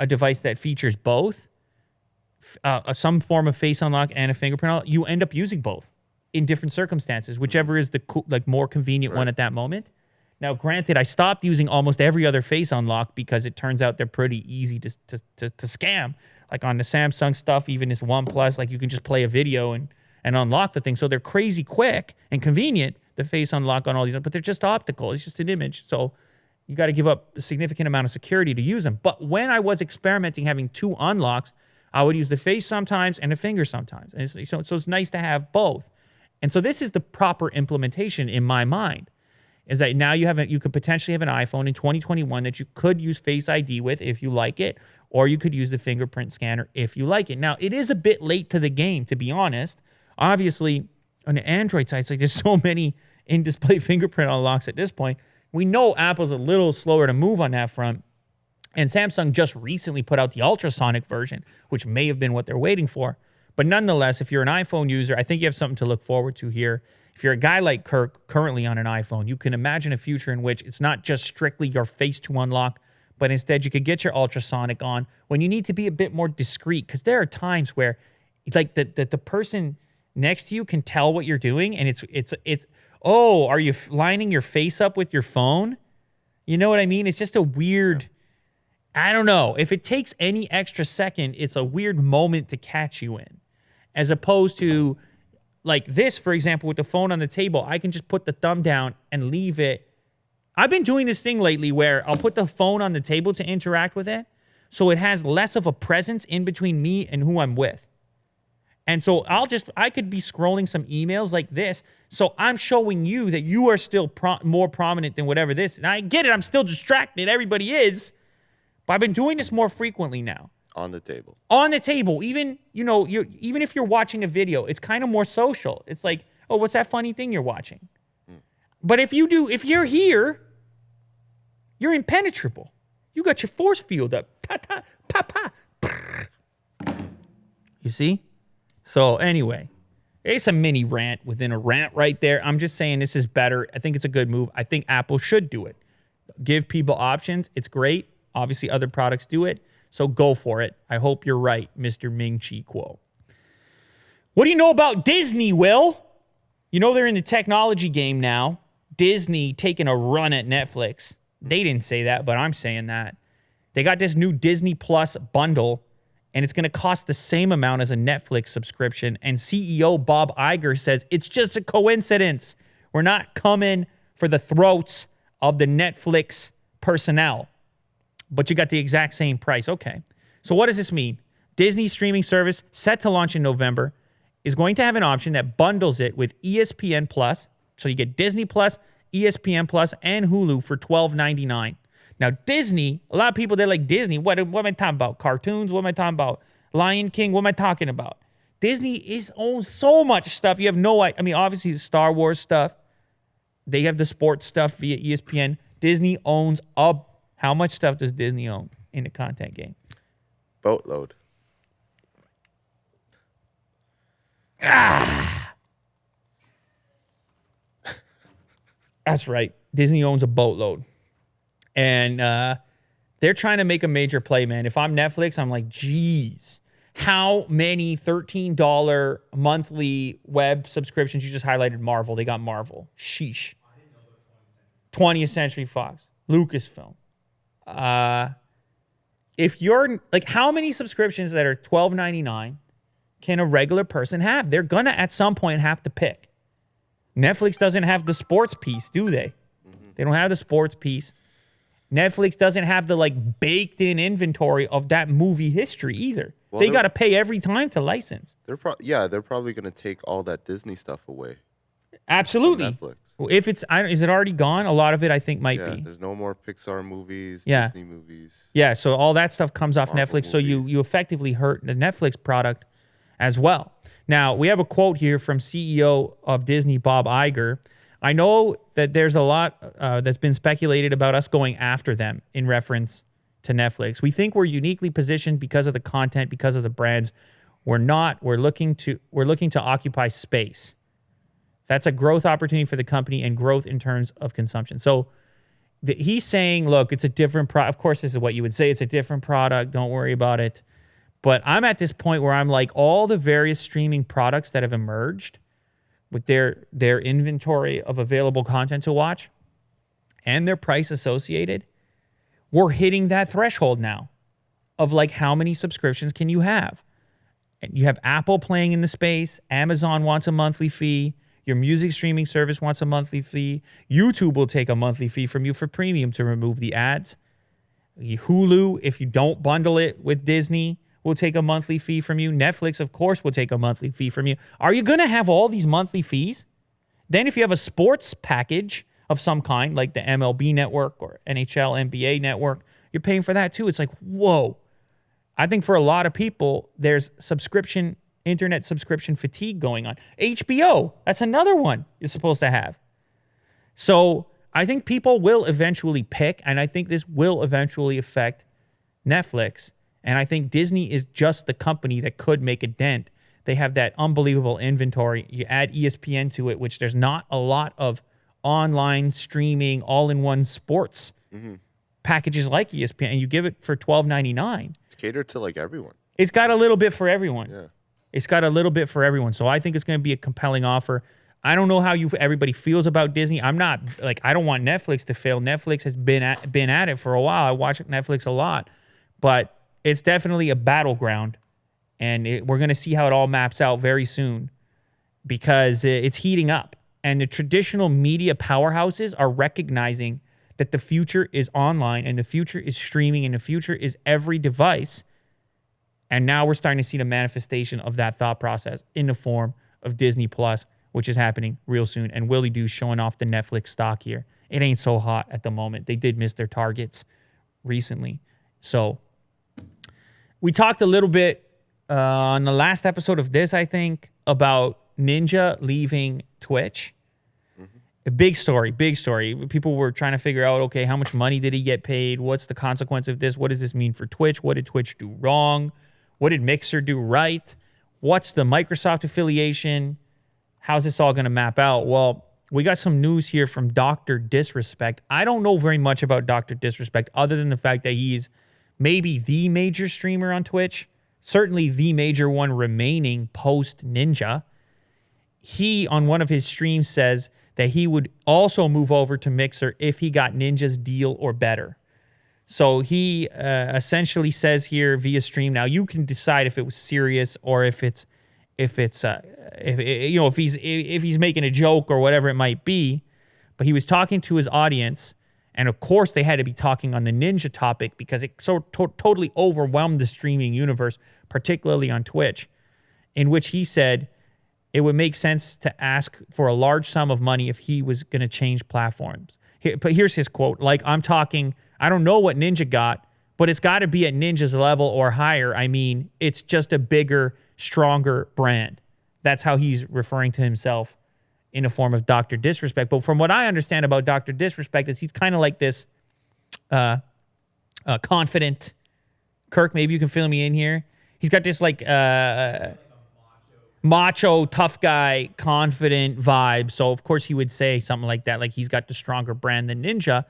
a device that features both, some form of face unlock and a fingerprint unlock, you end up using both in different circumstances, whichever is the more convenient one at that moment. Now, granted, I stopped using almost every other face unlock because it turns out they're pretty easy to scam. Like on the Samsung stuff, even this OnePlus, like you can just play a video and unlock the thing. So they're crazy quick and convenient, the face unlock on all these, but they're just optical. It's just an image. So you got to give up a significant amount of security to use them. But when I was experimenting having 2 unlocks, I would use the face sometimes and the finger sometimes. And so it's nice to have both. And so this is the proper implementation in my mind, is that now you could potentially have an iPhone in 2021 that you could use Face ID with if you like it, or you could use the fingerprint scanner if you like it. Now, it is a bit late to the game, to be honest. Obviously, on the Android side, it's like there's so many in-display fingerprint unlocks at this point. We know Apple's a little slower to move on that front. And Samsung just recently put out the ultrasonic version, which may have been what they're waiting for. But nonetheless, if you're an iPhone user, I think you have something to look forward to here. If you're a guy like Kirk currently on an iPhone, you can imagine a future in which it's not just strictly your face to unlock, but instead you could get your ultrasonic on when you need to be a bit more discreet. Because there are times where it's like the person next to you can tell what you're doing, and it's oh, are you lining your face up with your phone? You know what I mean? It's just a weird... I don't know. If it takes any extra second, it's a weird moment to catch you in. As opposed to like this, for example, with the phone on the table, I can just put the thumb down and leave it. I've been doing this thing lately where I'll put the phone on the table to interact with it, so it has less of a presence in between me and who I'm with. And so I could be scrolling some emails like this, so I'm showing you that you are still more prominent than whatever this. And I get it, I'm still distracted, everybody is. But I've been doing this more frequently now. On the table. On the table. Even, even if you're watching a video, it's kind of more social. It's like, oh, what's that funny thing you're watching? But if you're here, you're impenetrable. You got your force field up. Ta ta, pa pa. You see? So anyway, it's a mini rant within a rant right there. I'm just saying this is better. I think it's a good move. I think Apple should do it. Give people options. It's great. Obviously, other products do it, so go for it. I hope you're right, Mr. Ming-Chi Kuo. What do you know about Disney, Will? You know they're in the technology game now. Disney taking a run at Netflix. They didn't say that, but I'm saying that. They got this new Disney Plus bundle, and it's going to cost the same amount as a Netflix subscription. And CEO Bob Iger says it's just a coincidence. We're not coming for the throats of the Netflix personnel. But you got the exact same price. Okay. So what does this mean? Disney's streaming service, set to launch in November, is going to have an option that bundles it with ESPN Plus. So you get Disney Plus, ESPN Plus, and Hulu for $12.99. Now, Disney, a lot of people, they're like, Disney, what am I talking about? Cartoons? What am I talking about? Lion King? What am I talking about? Disney owns so much stuff. You have no idea. I mean, obviously, the Star Wars stuff. They have the sports stuff via ESPN. Disney owns how much stuff does Disney own in the content game? Boatload. That's right. Disney owns a boatload. And they're trying to make a major play, man. If I'm Netflix, I'm like, geez, how many $13 monthly web subscriptions? You just highlighted Marvel. They got Marvel. Sheesh. 20th Century Fox. Lucasfilm. If you're like, how many subscriptions that are $12.99 can a regular person have? They're gonna at some point have to pick. Netflix doesn't have the sports piece, do they? They don't have the sports piece. Netflix doesn't have the like baked in inventory of that movie history either. Well, they got to pay every time to license. They're probably gonna take all that Disney stuff away. Absolutely. Netflix. If it's, is it already gone? A lot of it, I think, might be. There's no more Pixar movies, Yeah. Disney movies. Yeah, so all that stuff comes off Marvel Netflix, so movies. you effectively hurt the Netflix product as well. Now, we have a quote here from CEO of Disney, Bob Iger. I know that there's a lot that's been speculated about us going after them in reference to Netflix. We think we're uniquely positioned because of the content, because of the brands. We're not. We're looking to occupy space. That's a growth opportunity for the company and growth in terms of consumption. So He's saying, look, it's a different product. Of course, this is what you would say. It's a different product. Don't worry about it. But I'm at this point where I'm like, all the various streaming products that have emerged with their inventory of available content to watch and their price associated, we're hitting that threshold now of like, how many subscriptions can you have? And you have Apple playing in the space. Amazon wants a monthly fee. Your music streaming service wants a monthly fee. YouTube will take a monthly fee from you for premium to remove the ads. Hulu, if you don't bundle it with Disney, will take a monthly fee from you. Netflix, of course, will take a monthly fee from you. Are you going to have all these monthly fees? Then if you have a sports package of some kind, like the MLB network or NHL, NBA network, you're paying for that too. It's like, whoa. I think for a lot of people, there's internet subscription fatigue going on. HBO, that's another one you're supposed to have. So I think people will eventually pick, and I think this will eventually affect Netflix. And I think Disney is just the company that could make a dent. They have that unbelievable inventory. You add ESPN to it, which there's not a lot of online streaming, all-in-one sports packages like ESPN, and you give it for $12.99. It's catered to like everyone. It's got a little bit for everyone. Yeah. It's got a little bit for everyone. So I think it's going to be a compelling offer. I don't know how everybody feels about Disney. I'm not like, I don't want Netflix to fail. Netflix has been at it for a while. I watch Netflix a lot, but it's definitely a battleground, and we're going to see how it all maps out very soon because it's heating up. And the traditional media powerhouses are recognizing that the future is online and the future is streaming and the future is every device. And now we're starting to see the manifestation of that thought process in the form of Disney Plus, which is happening real soon. And Willie Doo's showing off the Netflix stock here. It ain't so hot at the moment. They did miss their targets recently. So we talked a little bit on the last episode of this, I think, about Ninja leaving Twitch. A big story. People were trying to figure out, okay, how much money did he get paid? What's the consequence of this? What does this mean for Twitch? What did Twitch do wrong? What did Mixer do right? What's the Microsoft affiliation? How's this all going to map out? Well, we got some news here from Dr. Disrespect. I don't know very much about Dr. Disrespect other than the fact that he's maybe the major streamer on Twitch, certainly the major one remaining post Ninja. He, on one of his streams, says that he would also move over to Mixer if he got Ninja's deal or better. So he essentially says here via stream. Now you can decide if it was serious or if he's making a joke or whatever it might be. But he was talking to his audience, and of course they had to be talking on the Ninja topic because it so totally overwhelmed the streaming universe, particularly on Twitch, in which he said it would make sense to ask for a large sum of money if he was going to change platforms. But here's his quote. Like, I'm talking, I don't know what Ninja got, but it's got to be at Ninja's level or higher. I mean, it's just a bigger, stronger brand. That's how he's referring to himself in the form of Dr. Disrespect. But from what I understand about Dr. Disrespect is he's kind of like this confident, Kirk, maybe you can fill me in here. He's got this like macho, tough guy, confident vibe. So, of course, he would say something like that, like he's got the stronger brand than Ninja.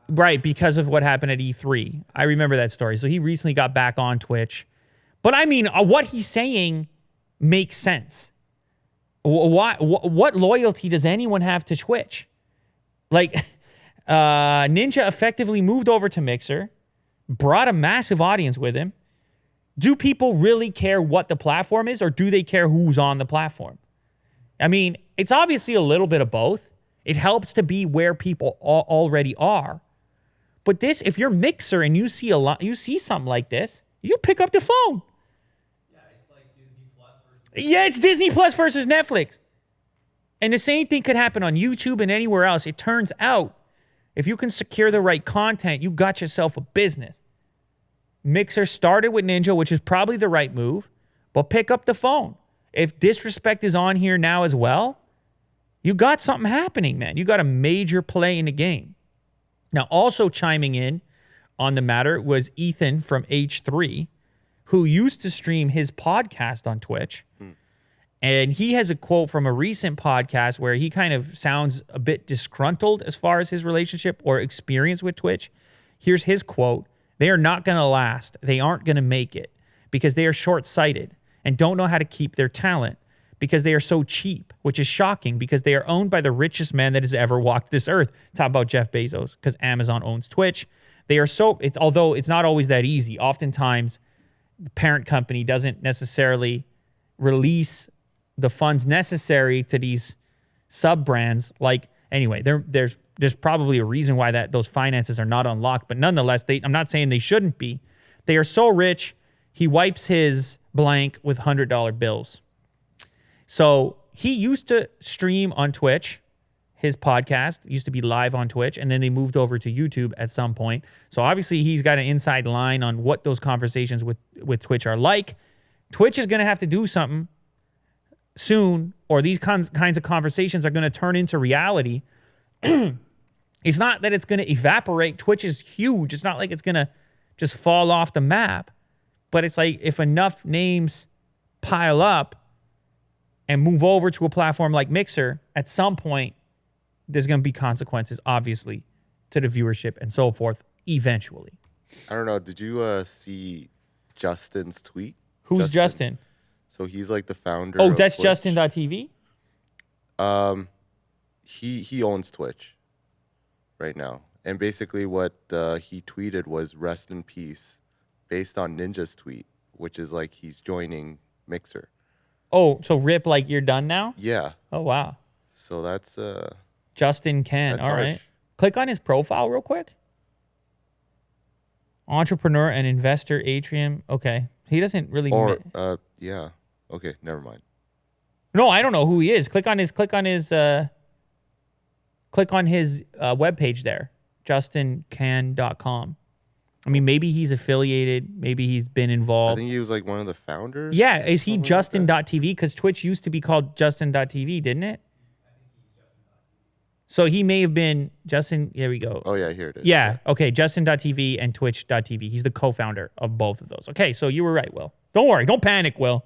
Right, because of what happened at E3. I remember that story. So he recently got back on Twitch. But, I mean, what he's saying makes sense. What loyalty does anyone have to Twitch? Like, Ninja effectively moved over to Mixer, brought a massive audience with him. Do people really care what the platform is, or do they care who's on the platform? I mean, it's obviously a little bit of both. It helps to be where people already are. But this, if you're Mixer and you see something like this, you pick up the phone. Yeah, it's like Disney Plus versus Yeah, it's Disney Plus versus Netflix. And the same thing could happen on YouTube and anywhere else. It turns out, if you can secure the right content, you got yourself a business. Mixer started with Ninja, which is probably the right move, but pick up the phone. If Disrespect is on here now as well, you got something happening, man. You got a major play in the game. Now, also chiming in on the matter was Ethan from H3, who used to stream his podcast on Twitch. And he has a quote from a recent podcast where he kind of sounds a bit disgruntled as far as his relationship or experience with Twitch. Here's his quote. They are not going to last. They aren't going to make it because they are short-sighted and don't know how to keep their talent because they are so cheap, which is shocking because they are owned by the richest man that has ever walked this earth. Talk about Jeff Bezos because Amazon owns Twitch. They are so, although it's not always that easy. Oftentimes, the parent company doesn't necessarily release the funds necessary to these sub brands. Like, anyway, there's probably a reason why those finances are not unlocked, but nonetheless, I'm not saying they shouldn't be. They are so rich, he wipes his blank with $100 bills. So he used to stream on Twitch. His podcast used to be live on Twitch, and then they moved over to YouTube at some point. So obviously, he's got an inside line on what those conversations with Twitch are like. Twitch is going to have to do something soon, or these kinds of conversations are going to turn into reality. It's not that it's going to evaporate. Twitch is huge. It's not like it's going to just fall off the map. But it's like if enough names pile up and move over to a platform like Mixer, at some point, there's going to be consequences, obviously, to the viewership and so forth, eventually. I don't know. Did you see Justin's tweet? Who's Justin? So he's like the founder. Oh, of that's Twitch. Justin.tv? He owns Twitch right now. And basically what he tweeted was rest in peace based on Ninja's tweet, which is like he's joining Mixer. Oh, so rip like you're done now? Yeah. Oh, wow. So that's Justin Can. that's All harsh. right. Click on his profile real quick. Entrepreneur and investor Atrium. Okay. He doesn't really yeah. Okay, never mind. No, I don't know who he is. Click on his webpage there. justincan.com. I mean, maybe he's affiliated, maybe he's been I involved. think he was like one of the founders. Yeah, is he something like that. Justin.tv? Because Twitch used to be called Justin.tv, didn't it? So he may have been Justin. Here we go. Oh yeah, here it is. Yeah. Okay. Justin.tv and Twitch.tv. He's the co-founder of both of those. Okay. So you were right, Will. Don't worry. Don't panic, Will.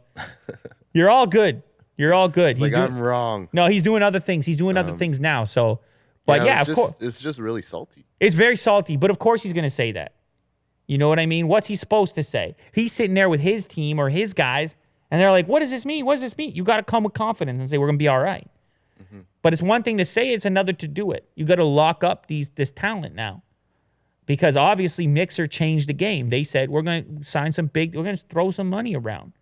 You're all good. You're all good. Like I'm wrong. No, he's doing other things. He's doing other things now. So, but yeah, of course. It's just really salty. It's very salty, but of course he's going to say that. You know what I mean? What's he supposed to say? He's sitting there with his team or his guys, and they're like, what does this mean? What does this mean? You got to come with confidence and say, we're going to be all right. Mm-hmm. But it's one thing to say, it's another to do it. You got to lock up this talent now. Because obviously Mixer changed the game. They said, we're going to sign we're going to throw some money around.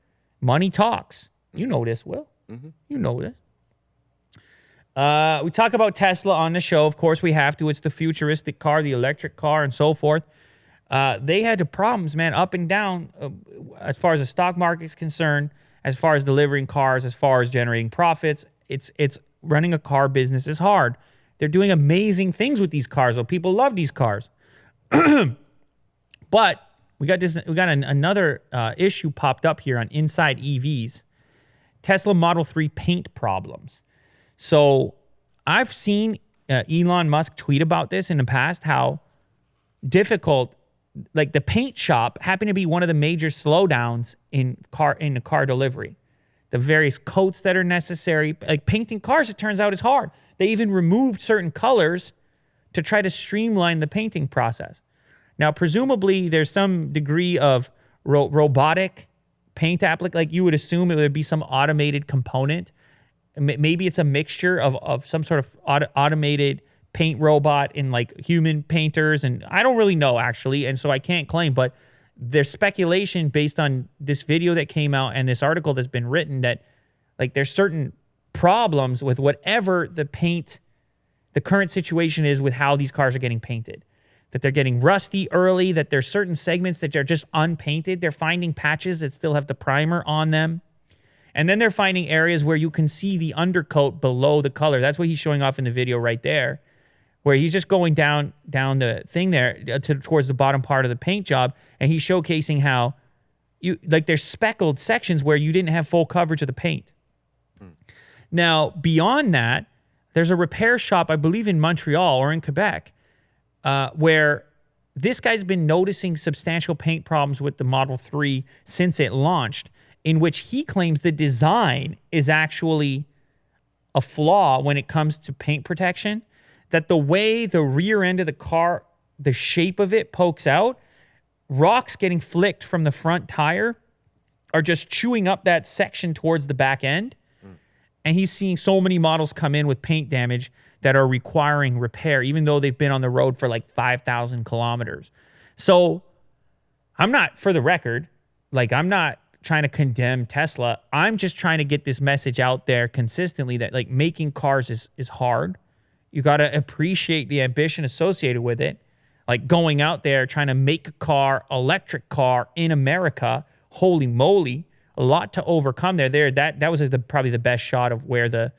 Money talks. You know this, Will. Mm-hmm. You know this. We talk about Tesla on the show. Of course we have to. It's the futuristic car, the electric car, and so forth. They had the problems, man, up and down as far as the stock market's concerned, as far as delivering cars, as far as generating profits. It's running a car business is hard. They're doing amazing things with these cars, though. People love these cars. But we got another issue popped up here on Inside EVs. Tesla Model 3 paint problems. So I've seen Elon Musk tweet about this in the past, how difficult, like the paint shop happened to be one of the major slowdowns in the car delivery. The various coats that are necessary, like painting cars, it turns out is hard. They even removed certain colors to try to streamline the painting process. Now, presumably, there's some degree of robotic paint like you would assume it would be some automated component. Maybe it's a mixture of some sort of automated paint robot and like human painters, and I don't really know actually, and so I can't claim, but there's speculation based on this video that came out and this article that's been written that like there's certain problems with whatever the current situation is with how these cars are getting painted. That they're getting rusty early, that there's certain segments that are just unpainted. They're finding patches that still have the primer on them. And then they're finding areas where you can see the undercoat below the color. That's what he's showing off in the video right there, where he's just going down the thing there towards the bottom part of the paint job, and he's showcasing how there's speckled sections where you didn't have full coverage of the paint. Now, beyond that, there's a repair shop, I believe in Montreal or in Quebec, where this guy's been noticing substantial paint problems with the Model 3 since it launched. in which he claims the design is actually a flaw when it comes to paint protection, that the way the rear end of the car, the shape of it pokes out, rocks getting flicked from the front tire are just chewing up that section towards the back end. And he's seeing so many models come in with paint damage that are requiring repair, even though they've been on the road for like 5,000 kilometers. So I'm not, for the record, like I'm not trying to condemn Tesla. I'm just trying to get this message out there consistently that like making cars is hard. You got to appreciate the ambition associated with it. Like going out there trying to make a car, electric car in America, holy moly, a lot to overcome there. That was probably the best shot of where the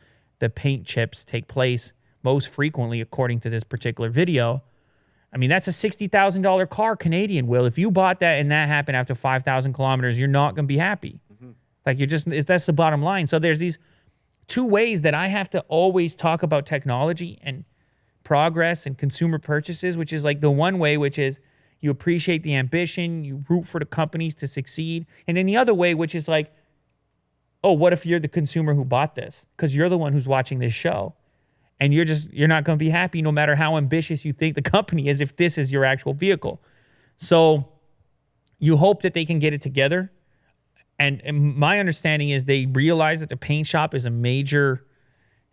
paint chips take place most frequently, according to this particular video. I mean, that's a $60,000 car Canadian, Will. If you bought that and that happened after 5,000 kilometers, you're not going to be happy. Like that's the bottom line. So there's these two ways that I have to always talk about technology and progress and consumer purchases, which is like the one way, which is you appreciate the ambition, you root for the companies to succeed. And then the other way, which is like, oh, what if you're the consumer who bought this? Because you're the one who's watching this show. And you're not going to be happy no matter how ambitious you think the company is if this is your actual vehicle. So you hope that they can get it together. And my understanding is they realize that the paint shop is a major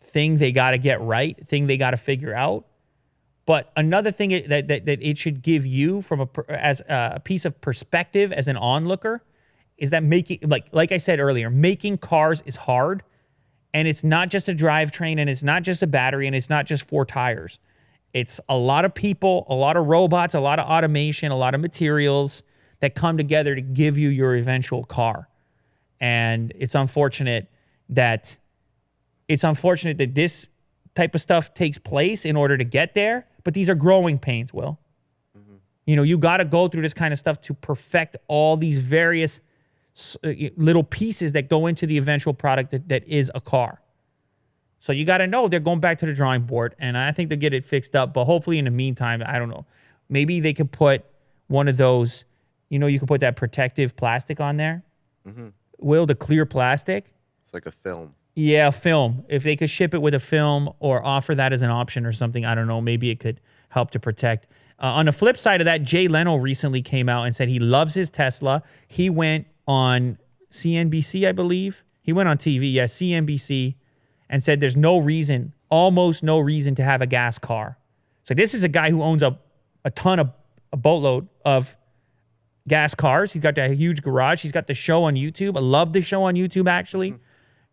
thing they got to get right, thing they got to figure out. But another thing that it should give you as a piece of perspective as an onlooker is that making, like I said earlier, making cars is hard. And it's not just a drivetrain, and it's not just a battery, and it's not just 4 tires. It's a lot of people, a lot of robots, a lot of automation, a lot of materials that come together to give you your eventual car. And it's unfortunate that this type of stuff takes place in order to get there, but these are growing pains, Will. You know, you got to go through this kind of stuff to perfect all these various little pieces that go into the eventual product that is a car. So you got to know they're going back to the drawing board, and I think they'll get it fixed up. But hopefully in the meantime, I don't know, maybe they could put one of those, you know, you could put that protective plastic on there. Will, the clear plastic? It's like a film. Yeah, film. If they could ship it with a film or offer that as an option or something, I don't know, maybe it could help to protect. On the flip side of that, Jay Leno recently came out and said he loves his Tesla. He went on CNBC, I believe. He went on TV, CNBC, and said there's almost no reason to have a gas car. So this is a guy who owns a boatload of gas cars. He's got that huge garage. He's got the show on YouTube. I love the show on YouTube, actually,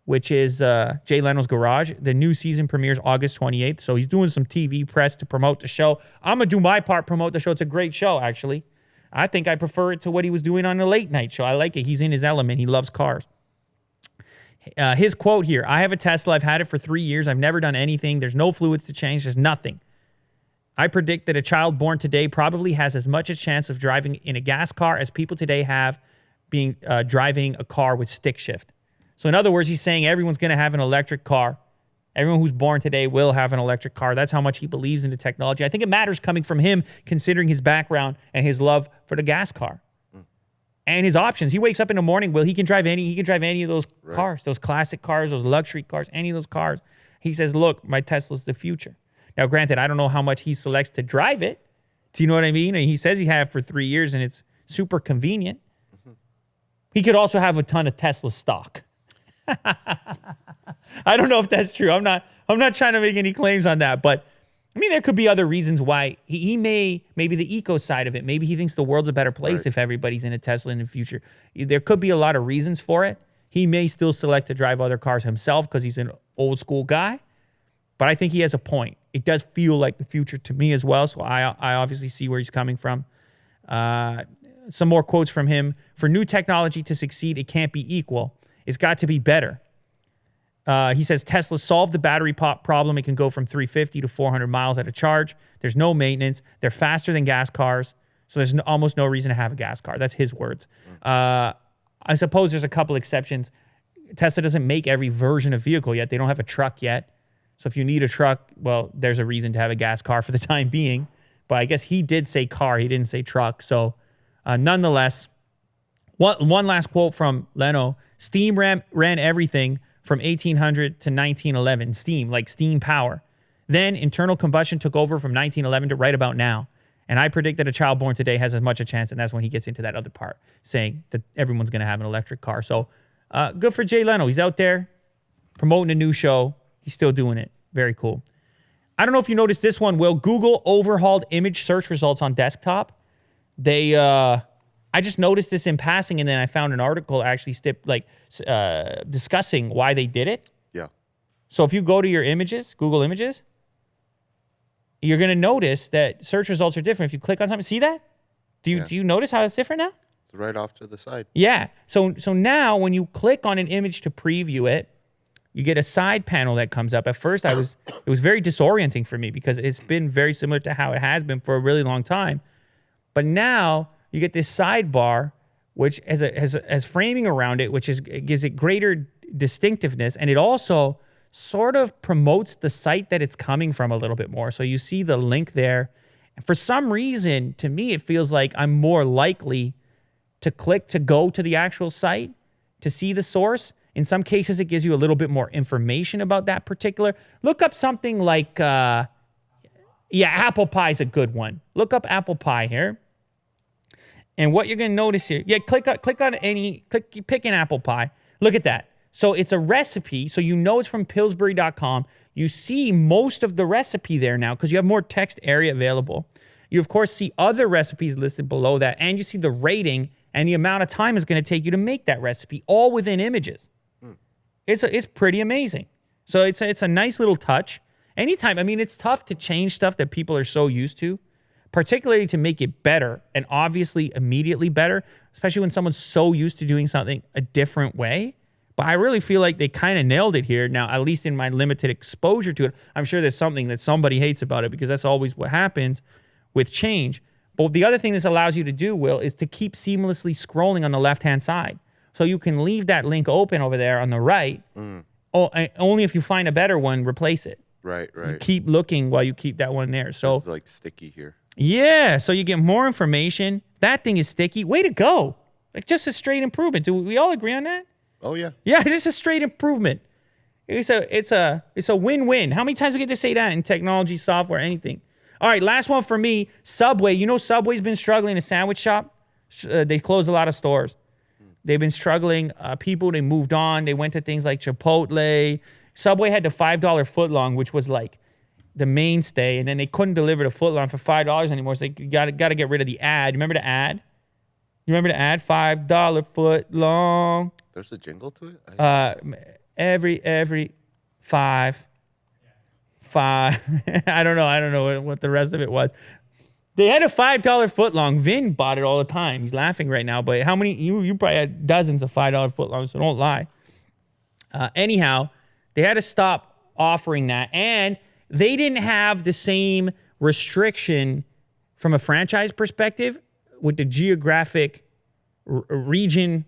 which is Jay Leno's Garage. The new season premieres August 28th. So he's doing some TV press to promote the show. I'm going to do my part, promote the show. It's a great show, actually. I think I prefer it to what he was doing on the late night show. I like it. He's in his element. He loves cars. His quote here, I have a Tesla. I've had it for 3 years. I've never done anything. There's no fluids to change. There's nothing. I predict that a child born today probably has as much a chance of driving in a gas car as people today have being driving a car with stick shift. So in other words, he's saying everyone's going to have an electric car. Everyone who's born today will have an electric car. That's how much he believes in the technology. I think it matters coming from him, considering his background and his love for the gas car and his options. He wakes up in the morning. Well, he can drive any of those cars, those classic cars, those luxury cars, any of those cars. He says, "Look, my Tesla's the future." Now, granted, I don't know how much he selects to drive it. Do you know what I mean? And he says he had it for 3 years, and it's super convenient. He could also have a ton of Tesla stock. I don't know if that's true. I'm not trying to make any claims on that, but I mean, there could be other reasons why maybe the eco side of it. Maybe he thinks the world's a better place if everybody's in a Tesla in the future. There could be a lot of reasons for it. He may still select to drive other cars himself because he's an old school guy, but I think he has a point. It does feel like the future to me as well. So I obviously see where he's coming from. Some more quotes from him. For new technology to succeed, it can't be equal. It's got to be better. He says Tesla solved the battery pop problem. It can go from 350 to 400 miles at a charge. There's no maintenance. They're faster than gas cars. So there's almost no reason to have a gas car. That's his words. I suppose there's a couple exceptions. Tesla doesn't make every version of vehicle yet. They don't have a truck yet. So if you need a truck, well, there's a reason to have a gas car for the time being. But I guess he did say car. He didn't say truck. So nonetheless, One last quote from Leno. Steam ran everything from 1800 to 1911. Steam, like steam power. Then internal combustion took over from 1911 to right about now. And I predict that a child born today has as much a chance, and that's when he gets into that other part, saying that everyone's going to have an electric car. So good for Jay Leno. He's out there promoting a new show. He's still doing it. Very cool. I don't know if you noticed this one, Will. Google overhauled image search results on desktop. I just noticed this in passing, and then I found an article actually discussing why they did it. Yeah. So if you go to your images, Google Images, you're going to notice that search results are different. If you click on something, see that? Do you notice how it's different now? It's right off to the side. Yeah. So now when you click on an image to preview it, you get a side panel that comes up. At first, it was very disorienting for me because it's been very similar to how it has been for a really long time. But now you get this sidebar, which has framing around it, which gives it greater distinctiveness, and it also sort of promotes the site that it's coming from a little bit more. So you see the link there. And for some reason, to me, it feels like I'm more likely to click to go to the actual site to see the source. In some cases, it gives you a little bit more information about that particular. Look up something like, apple pie is a good one. Look up apple pie here. And what you're going to notice here, pick an apple pie. Look at that. So it's a recipe. So you know it's from Pillsbury.com. You see most of the recipe there now because you have more text area available. You, of course, see other recipes listed below that. And you see the rating and the amount of time it's going to take you to make that recipe, all within images. It's pretty amazing. So it's a nice little touch. Anytime, I mean, it's tough to change stuff that people are so used to, particularly to make it better and obviously immediately better, especially when someone's so used to doing something a different way. But I really feel like they kind of nailed it here. Now, at least in my limited exposure to it, I'm sure there's something that somebody hates about it because that's always what happens with change. But the other thing this allows you to do, Will, is to keep seamlessly scrolling on the left-hand side. So you can leave that link open over there on the right. Only if you find a better one, replace it. Right. You keep looking while you keep that one there. So it's like sticky here. Yeah, so you get more information. That thing is sticky. Way to go. Like just a straight improvement. Do we all agree on that? Oh, yeah. Yeah, it's just a straight improvement. It's a win-win. How many times we get to say that in technology, software, anything? All right, last one for me. Subway. You know Subway's been struggling, a sandwich shop. They closed a lot of stores. They've been struggling. They moved on. They went to things like Chipotle. Subway had the $5 footlong, which was like the mainstay, and then they couldn't deliver the footlong for $5 anymore, so they got to get rid of the ad. Remember the ad? You remember the ad? $5 footlong. There's a jingle to it? Every five. I don't know what the rest of it was. They had a $5 footlong. Vin bought it all the time. He's laughing right now, but how many? You probably had dozens of $5 footlongs, so don't lie. Anyhow, they had to stop offering that, and they didn't have the same restriction from a franchise perspective with the geographic region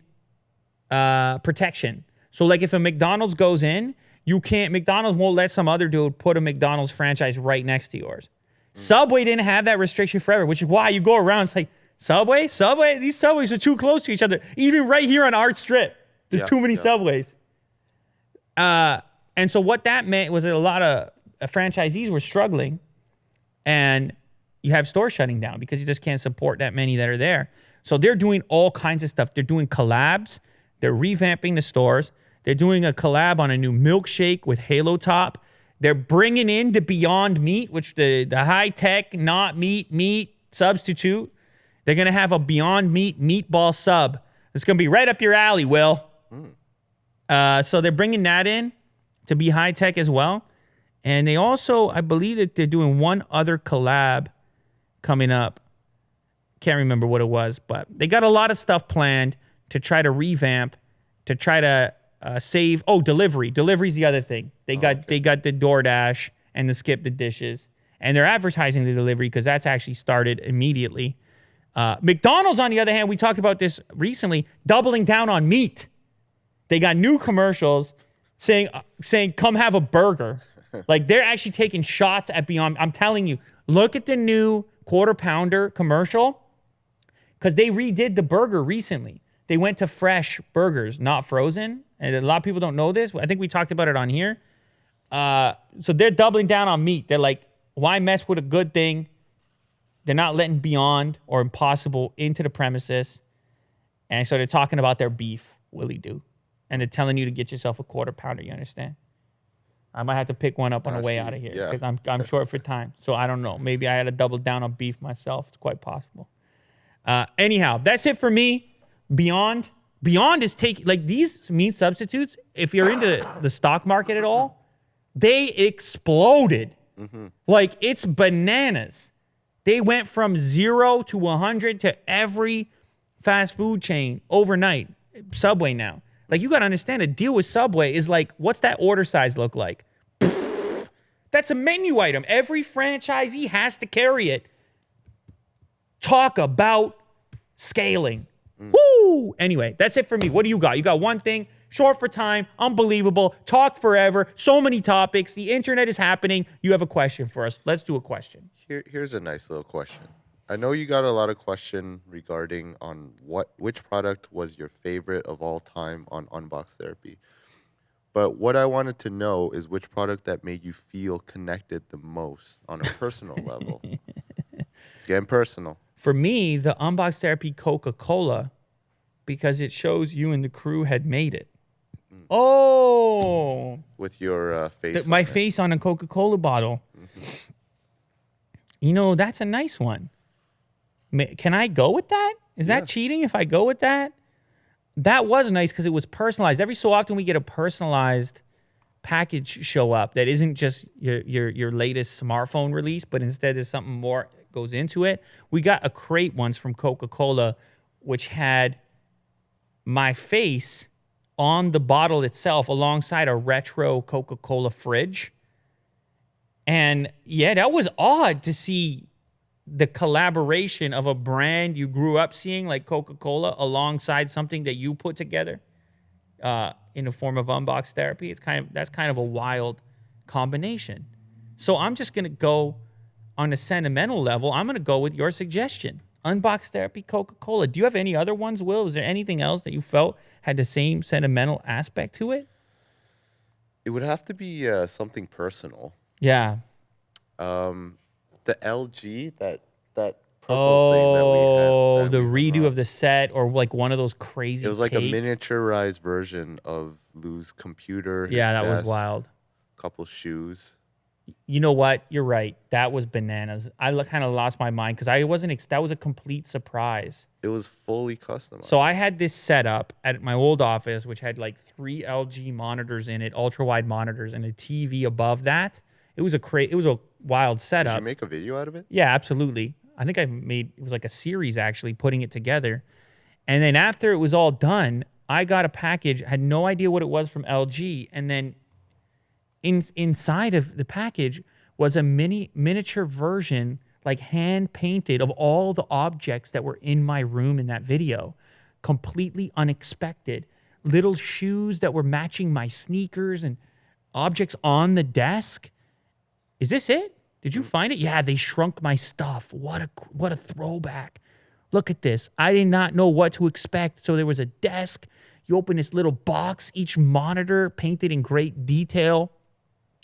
protection. So like if a McDonald's goes in, McDonald's won't let some other dude put a McDonald's franchise right next to yours. Subway didn't have that restriction forever, which is why you go around, it's like, Subway? These Subways are too close to each other. Even right here on our strip, there's too many Subways. And so what that meant was that a lot of franchisees were struggling, and you have stores shutting down because you just can't support that many that are there. So they're doing all kinds of stuff. They're doing collabs. They're revamping the stores. They're doing a collab on a new milkshake with Halo Top. They're bringing in the Beyond Meat, which the high-tech, not meat substitute. They're going to have a Beyond Meat meatball sub. It's going to be right up your alley, Will. So they're bringing that in to be high-tech as well. And they also, I believe that they're doing one other collab coming up. Can't remember what it was, but they got a lot of stuff planned to try to revamp, to try to save. Oh, delivery. Delivery's the other thing. They got the DoorDash and the Skip the Dishes, and they're advertising the delivery because that's actually started immediately. McDonald's, on the other hand, we talked about this recently, doubling down on meat. They got new commercials saying, come have a burger. Like, they're actually taking shots at Beyond. I'm telling you, look at the new Quarter Pounder commercial, because they redid the burger recently. They went to fresh burgers, not frozen. And a lot of people don't know this. I think we talked about it on here. So they're doubling down on meat. They're like, why mess with a good thing? They're not letting Beyond or Impossible into the premises. And so they're talking about their beef, Willie do. And they're telling you to get yourself a quarter pounder, you understand? I might have to pick one up on the way out of here because I'm short for time. So I don't know. Maybe I had to double down on beef myself. It's quite possible. Anyhow, that's it for me. Beyond is taking, like, these meat substitutes, if you're into the stock market at all, they exploded. Like, it's bananas. They went from 0 to 100 to every fast food chain overnight. Subway now. Like, you got to understand, a deal with Subway is like, what's that order size look like? That's a menu item. Every franchisee has to carry it. Talk about scaling. Woo! Anyway, that's it for me. What do you got? You got one thing, short for time, unbelievable, talk forever, so many topics. The internet is happening. You have a question for us. Let's do a question. Here's a nice little question. I know you got a lot of question regarding on which product was your favorite of all time on Unbox Therapy. But what I wanted to know is which product that made you feel connected the most on a personal level. It's getting personal. For me, the Unbox Therapy Coca-Cola, because it shows you and the crew had made it. Oh! With your face. My face on a Coca-Cola bottle. You know, that's a nice one. Can I go with that? Is that cheating if I go with that? That was nice because it was personalized. Every so often we get a personalized package show up that isn't just your latest smartphone release, but instead there's something more goes into it. We got a crate once from Coca-Cola, which had my face on the bottle itself alongside a retro Coca-Cola fridge. And yeah, that was odd to see the collaboration of a brand you grew up seeing like Coca-Cola alongside something that you put together in the form of Unbox Therapy. That's kind of a wild combination. So I'm just going to go on a sentimental level. I'm going to go with your suggestion. Unbox Therapy Coca-Cola. Do you have any other ones, Will? Is there anything else that you felt had the same sentimental aspect to it? It would have to be something personal. Yeah. The LG, that purple thing that we had. Oh, the redo of the set, or like one of those crazy It was like tapes. a miniaturized version of Lou's computer. Yeah, that was desk, wild. Couple shoes. You know what? You're right. That was bananas. I kind of lost my mind because I wasn't. That was a complete surprise. It was fully customized. So I had this set up at my old office, which had like 3 LG monitors in it, ultra wide monitors, and a TV above that. It was a wild setup. Did you make a video out of it? Yeah, absolutely. I think it was like a series actually, putting it together. And then after it was all done, I got a package, had no idea what it was from LG. And then inside of the package was a miniature version, like hand painted, of all the objects that were in my room in that video. Completely unexpected. Little shoes that were matching my sneakers and objects on the desk. Is this it? Did you find it? Yeah, they shrunk my stuff. What a throwback. Look at this. I did not know what to expect. So there was a desk. You open this little box, each monitor painted in great detail.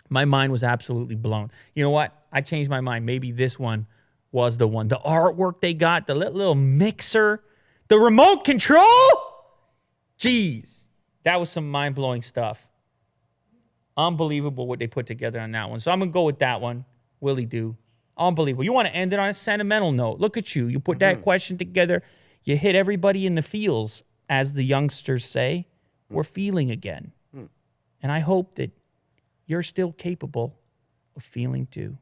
My mind was absolutely blown. You know what? I changed my mind. Maybe this one was the one. The artwork they got, the little mixer, the remote control. Jeez, that was some mind-blowing stuff. Unbelievable what they put together on that one. So I'm going to go with that one. Willie do. Unbelievable. You want to end it on a sentimental note. Look at you. You put that question together. You hit everybody in the feels, as the youngsters say. We're feeling again. And I hope that you're still capable of feeling too.